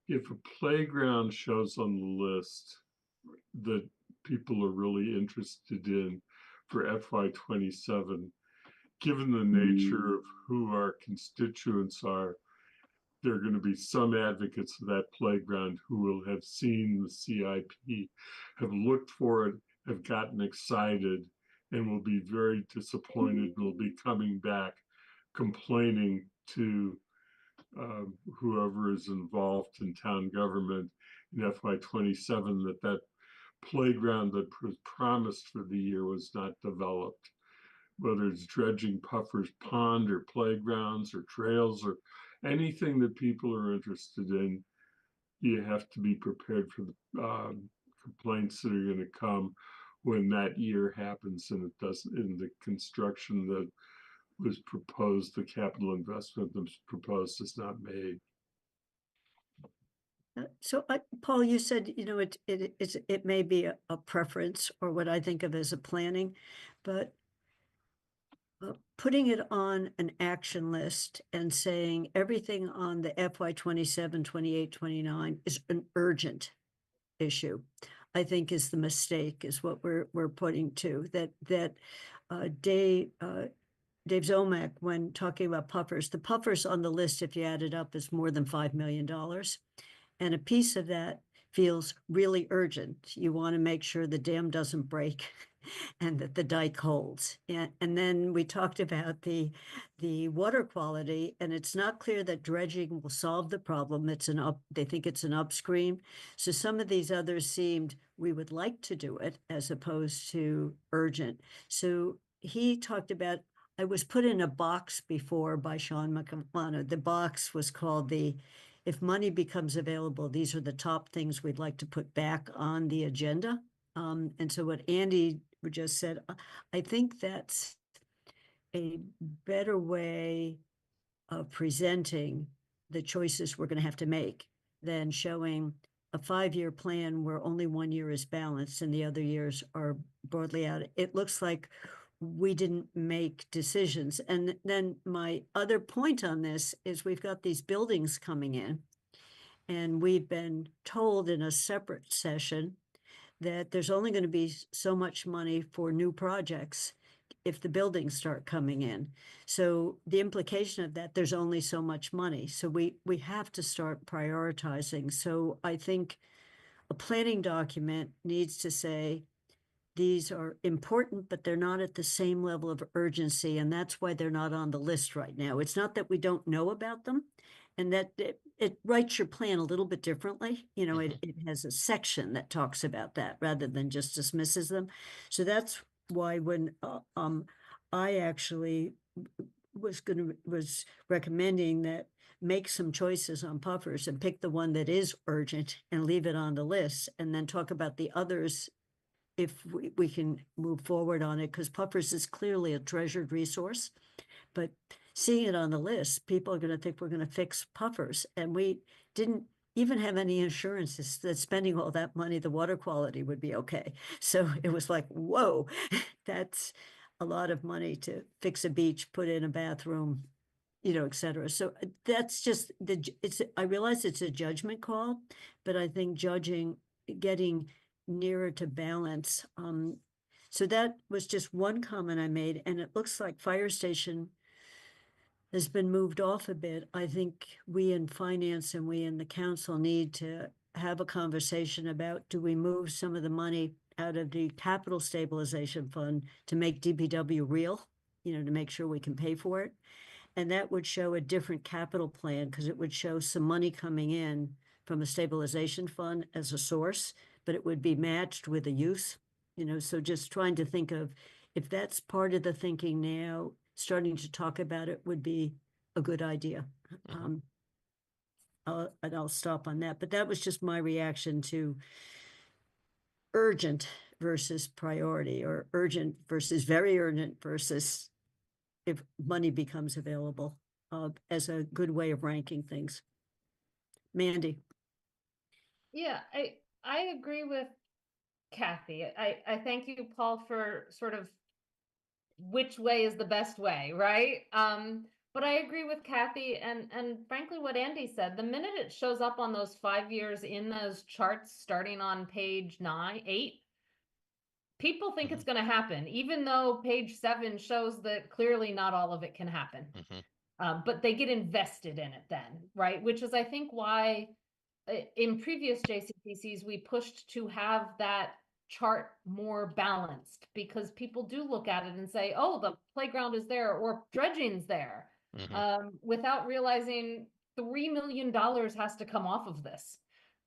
if a playground shows on the list that people are really interested in for FY27, given the nature of who our constituents are, there are going to be some advocates of that playground who will have seen the CIP, have looked for it, have gotten excited, and will be very disappointed and will be coming back complaining to whoever is involved in town government in FY27 that playground that was promised for the year was not developed. Whether it's dredging Puffer's Pond or playgrounds or trails or anything that people are interested in, you have to be prepared for the complaints that are going to come when that year happens and it doesn't, in the construction that was proposed, the capital investment that was proposed is not made. So, Paul, you said, it may be a preference or what I think of as a planning, but putting it on an action list and saying everything on the FY27, 28, 29 is an urgent issue, I think is the mistake, is what we're putting to that Dave Zomack, when talking about puffers, the puffers on the list, if you add it up, is more than $5 million. And a piece of that feels really urgent. You want to make sure the dam doesn't break and that the dike holds. And then we talked about the water quality, and it's not clear that dredging will solve the problem. They think it's an upstream. So some of these others seemed, we would like to do it as opposed to urgent. So he talked about, I was put in a box before by Sean McMahon. The box was called if money becomes available, these are the top things we'd like to put back on the agenda. And so what Andy just said, I think that's a better way of presenting the choices we're going to have to make than showing a 5-year plan where only 1 year is balanced and the other years are broadly out. It looks like we didn't make decisions. And then my other point on this is we've got these buildings coming in, and we've been told in a separate session that there's only going to be so much money for new projects if the buildings start coming in. So the implication of that, there's only so much money. So we have to start prioritizing. So I think a planning document needs to say, these are important, but they're not at the same level of urgency, and that's why they're not on the list right now. It's not that we don't know about them, and that it writes your plan a little bit differently. You know, it has a section that talks about that rather than just dismisses them. So that's why when I actually was recommending that make some choices on puffers and pick the one that is urgent and leave it on the list, and then talk about the others if we can move forward on it, because puffers is clearly a treasured resource. But seeing it on the list, people are going to think we're going to fix puffers, and we didn't even have any assurances that spending all that money, the water quality would be okay. So it was like, whoa, that's a lot of money to fix a beach, put in a bathroom, you know, et cetera. So that's just I realize it's a judgment call, but I think getting nearer to balance. So that was just one comment I made, and it looks like fire station has been moved off a bit. I think we in finance and we in the council need to have a conversation about, do we move some of the money out of the capital stabilization fund to make DPW real, you know, to make sure we can pay for it. And that would show a different capital plan, because it would show some money coming in from a stabilization fund as a source, but it would be matched with a use, you know. So just trying to think of, if that's part of the thinking now, starting to talk about it would be a good idea. I'll stop on that, but that was just my reaction to urgent versus priority, or urgent versus very urgent versus if money becomes available, as a good way of ranking things. Mandy. Yeah, I agree with Kathy. I thank you, Paul, for sort of which way is the best way, right? But I agree with Kathy and frankly what Andy said. The minute it shows up on those 5 years in those charts starting on page 8, people think it's going to happen, even though page 7 shows that clearly not all of it can happen. But they get invested in it then, right? Which is, I think, why in previous JCPCs we pushed to have that chart more balanced, because people do look at it and say, oh, the playground is there or dredging's there, without realizing $3 million has to come off of this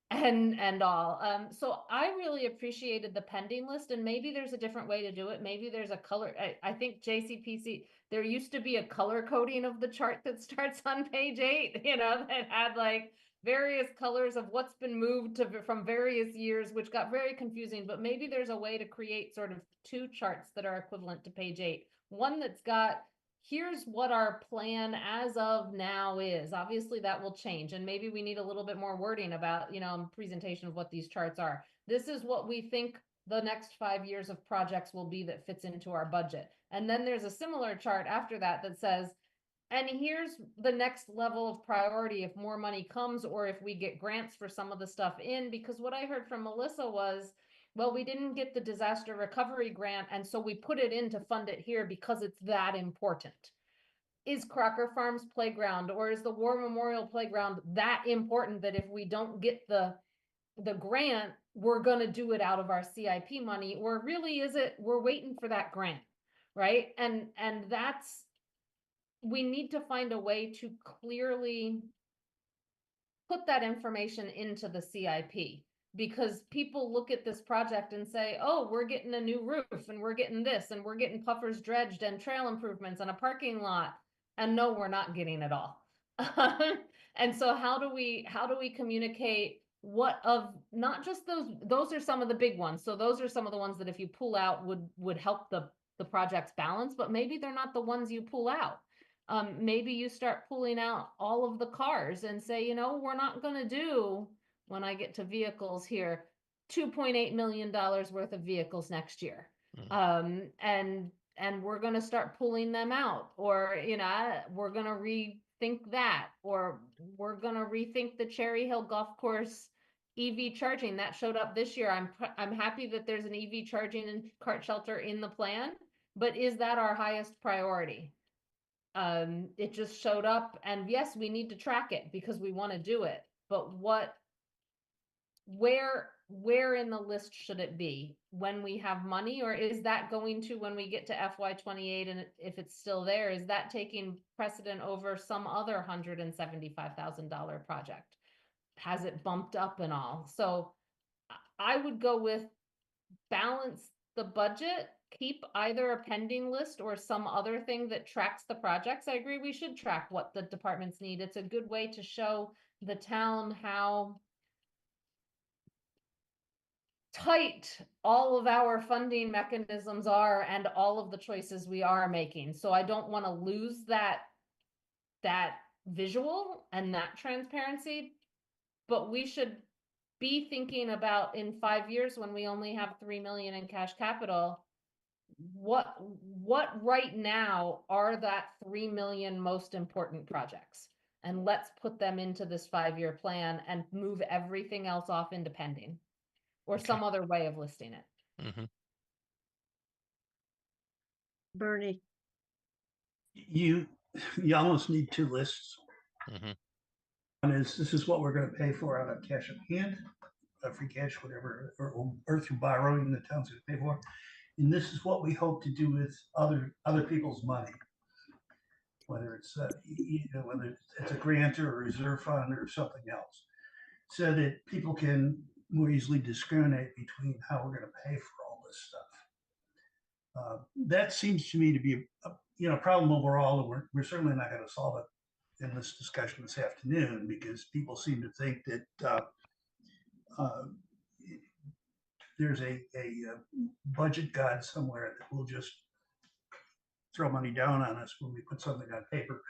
and all. So I really appreciated the pending list, and maybe there's a different way to do it. Maybe there's a color. I think JCPC, there used to be a color coding of the chart that starts on page 8, you know, that had like various colors of what's been moved from various years, which got very confusing. But maybe there's a way to create sort of 2 charts that are equivalent to page 8. One that's got, here's what our plan as of now is. Obviously that will change, and maybe we need a little bit more wording about, you know, presentation of what these charts are. This is what we think the next 5 years of projects will be that fits into our budget. And then there's a similar chart after that that says, and here's the next level of priority if more money comes, or if we get grants for some of the stuff in. Because what I heard from Melissa was, well, we didn't get the disaster recovery grant, and so we put it in to fund it here because it's that important. Is Crocker Farms Playground or is the War Memorial Playground that important that if we don't get the grant, we're going to do it out of our CIP money? Or really is it we're waiting for that grant, right? And that's, we need to find a way to clearly put that information into the CIP, because people look at this project and say, oh, we're getting a new roof and we're getting this and we're getting puffers dredged and trail improvements and a parking lot. And no, we're not getting it all. And so how do we communicate what of, not just those are some of the big ones. So those are some of the ones that if you pull out would help the project's balance, but maybe they're not the ones you pull out. Maybe you start pulling out all of the cars and say, you know, we're not going to do, when I get to vehicles here, $2.8 million worth of vehicles next year. And we're going to start pulling them out, or, you know, we're going to rethink that, or we're going to rethink the Cherry Hill Golf Course EV charging that showed up this year. I'm happy that there's an EV charging and cart shelter in the plan, but is that our highest priority? It just showed up, and yes, we need to track it because we want to do it, but where in the list should it be when we have money, or is that going to, when we get to FY28 and if it's still there, is that taking precedent over some other $175,000 project? Has it bumped up and all? So I would go with balance the budget, keep either a pending list or some other thing that tracks the projects. I agree we should track what the departments need. It's a good way to show the town how tight all of our funding mechanisms are and all of the choices we are making. So I don't want to lose that visual and that transparency, but we should be thinking about in 5 years when we only have 3 million in cash capital, what right now are that 3 million most important projects, and let's put them into this 5-year plan and move everything else off into pending or some other way of listing it. Mm-hmm. Bernie. You almost need two lists. Mm-hmm. One is, this is what we're going to pay for out of cash at hand, free cash, whatever, or through borrowing the town's going to pay for. And this is what we hope to do with other people's money, whether it's whether it's a grant or a reserve fund or something else, so that people can more easily discriminate between how we're going to pay for all this stuff. That seems to me to be a problem overall, and we're certainly not going to solve it in this discussion this afternoon, because people seem to think that there's a budget god somewhere that will just throw money down on us when we put something on paper,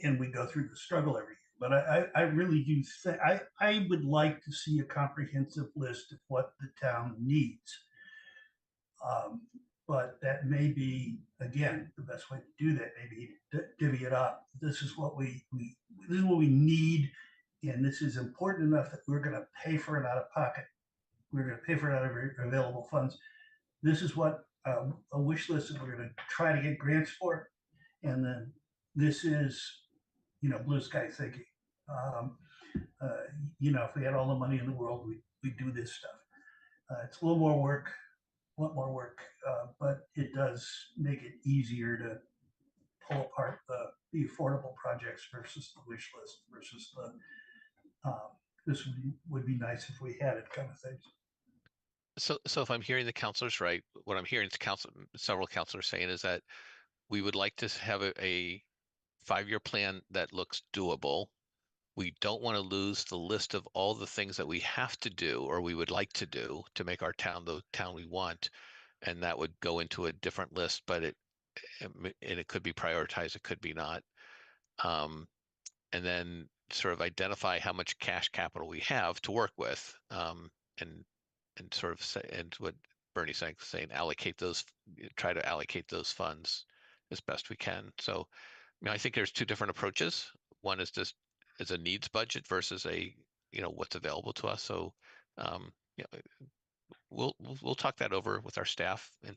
and we go through the struggle every year. But I really do think I would like to see a comprehensive list of what the town needs. But that may be, again, the best way to do that. Maybe divvy it up. This is what we need, and this is important enough that we're going to pay for it out of pocket. We're going to pay for it out of available funds. This is what a wish list that we're going to try to get grants for, and then this is, blue sky thinking. If we had all the money in the world, we'd do this stuff. It's a lot more work, but it does make it easier to pull apart the affordable projects versus the wish list versus the this would be nice if we had it kind of things. So if I'm hearing the counselors right, what I'm hearing several counselors saying is that we would like to have a 5-year plan that looks doable. We don't want to lose the list of all the things that we have to do or we would like to do to make our town the town we want, and that would go into a different list, but it could be prioritized, it could be not. And then sort of identify how much cash capital we have to work with, and sort of say, and what Bernie's saying, try to allocate those funds as best we can. So, I think there's two different approaches. One is just as a needs budget versus what's available to us. So, we'll talk that over with our staff and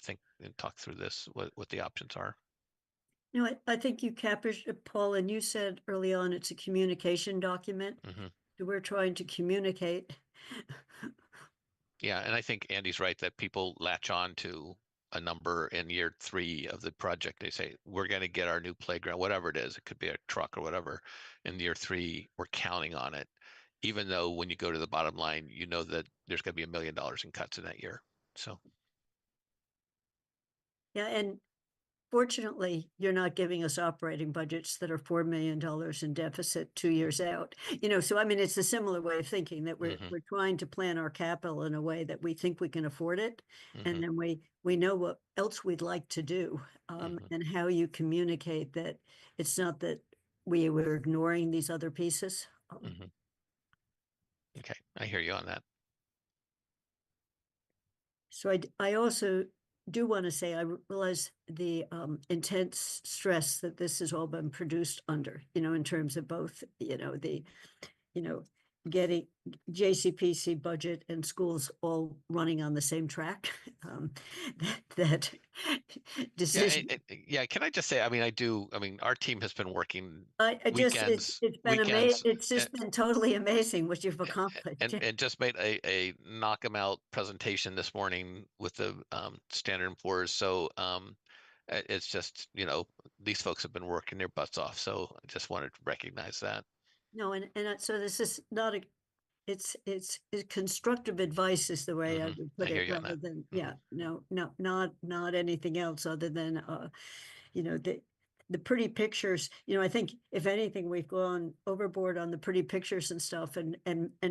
talk through this, what the options are. I think you captured it, Paul, and you said early on it's a communication document. Mm-hmm. We're trying to communicate. Yeah, and I think Andy's right that people latch on to a number in year 3 of the project. They say, we're going to get our new playground, whatever it is. It could be a truck or whatever. In year 3, we're counting on it. Even though when you go to the bottom line, you know that there's going to be $1 million in cuts in that year. So. Yeah, and fortunately, you're not giving us operating budgets that are $4 million in deficit 2 years out. So I mean, it's a similar way of thinking that we're trying to plan our capital in a way that we think we can afford it, and then we know what else we'd like to do, and how you communicate that it's not that we were ignoring these other pieces. Okay, I hear you on that. So I also do want to say, I realize the intense stress that this has all been produced under, in terms of both, getting JCPC budget and schools all running on the same track. That decision. Yeah, can I just say, I mean, our team has been working It's been weekends, it's just been totally amazing what you've accomplished. and just made a knock 'em out presentation this morning with the Standard and Poor's. So it's just, these folks have been working their butts off. So I just wanted to recognize that. No, so this is not it's constructive advice is the way I would put I hear it, you on rather that. than, no, not anything else other than, the pretty pictures. I think if anything, we've gone overboard on the pretty pictures and stuff, and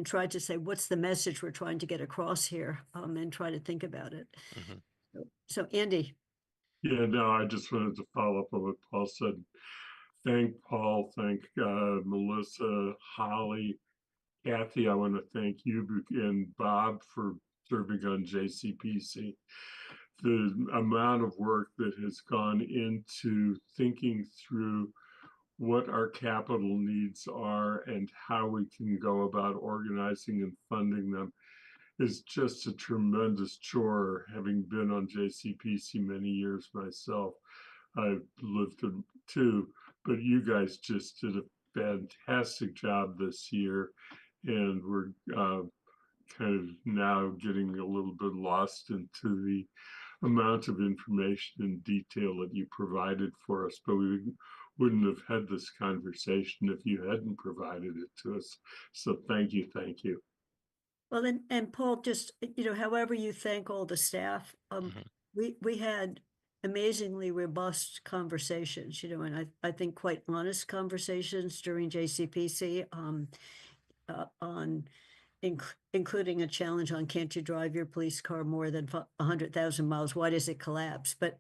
tried to say, what's the message we're trying to get across here, and try to think about it. So Andy. Yeah, no, I just wanted to follow up on what Paul said. Thank Paul, thank Melissa, Holly, Kathy. I want to thank you and Bob for serving on JCPC. The amount of work that has gone into thinking through what our capital needs are and how we can go about organizing and funding them is just a tremendous chore. Having been on JCPC many years myself, I've lived them too, but you guys just did a fantastic job this year, and we're kind of now getting a little bit lost into the amount of information and detail that you provided for us, but we wouldn't have had this conversation if you hadn't provided it to us. So thank you, thank you. Well, and Paul, just, however you thank all the staff, we had amazingly robust conversations, and I think quite honest conversations during JCPC, on including a challenge on, can't you drive your police car more than 100,000 miles? Why does it collapse? But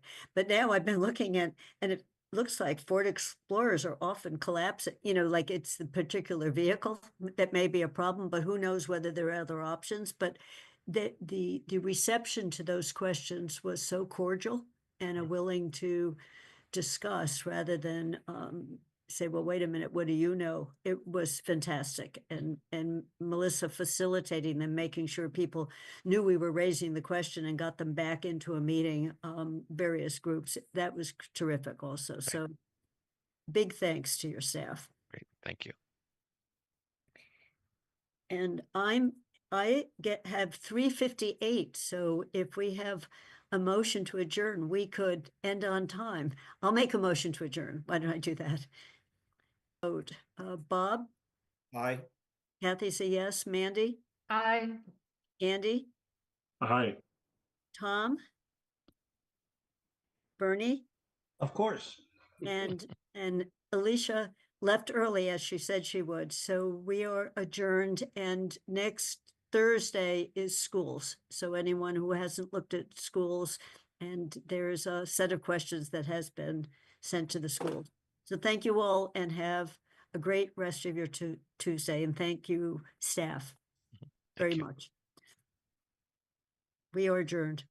now I've been looking at, and it looks like Ford Explorers are often collapsing, like it's the particular vehicle that may be a problem, but who knows whether there are other options. But the reception to those questions was so cordial and a willing to discuss rather than say, well, wait a minute, what do you know? It was fantastic. And Melissa facilitating them, making sure people knew we were raising the question and got them back into a meeting, various groups. That was terrific also. Right. So big thanks to your staff. Great, thank you. And I have 3:58. So if we have a motion to adjourn, we could end on time. I'll make a motion to adjourn. Why don't I do that? Vote. Bob? Aye. Kathy, say yes. Mandy? Aye. Andy? Aye. Tom? Bernie? Of course. And Alicia left early as she said she would. So we are adjourned, and next Thursday is schools. So anyone who hasn't looked at schools, and there's a set of questions that has been sent to the schools. So thank you all, and have a great rest of your Tuesday. And thank you, staff, very much. We are adjourned.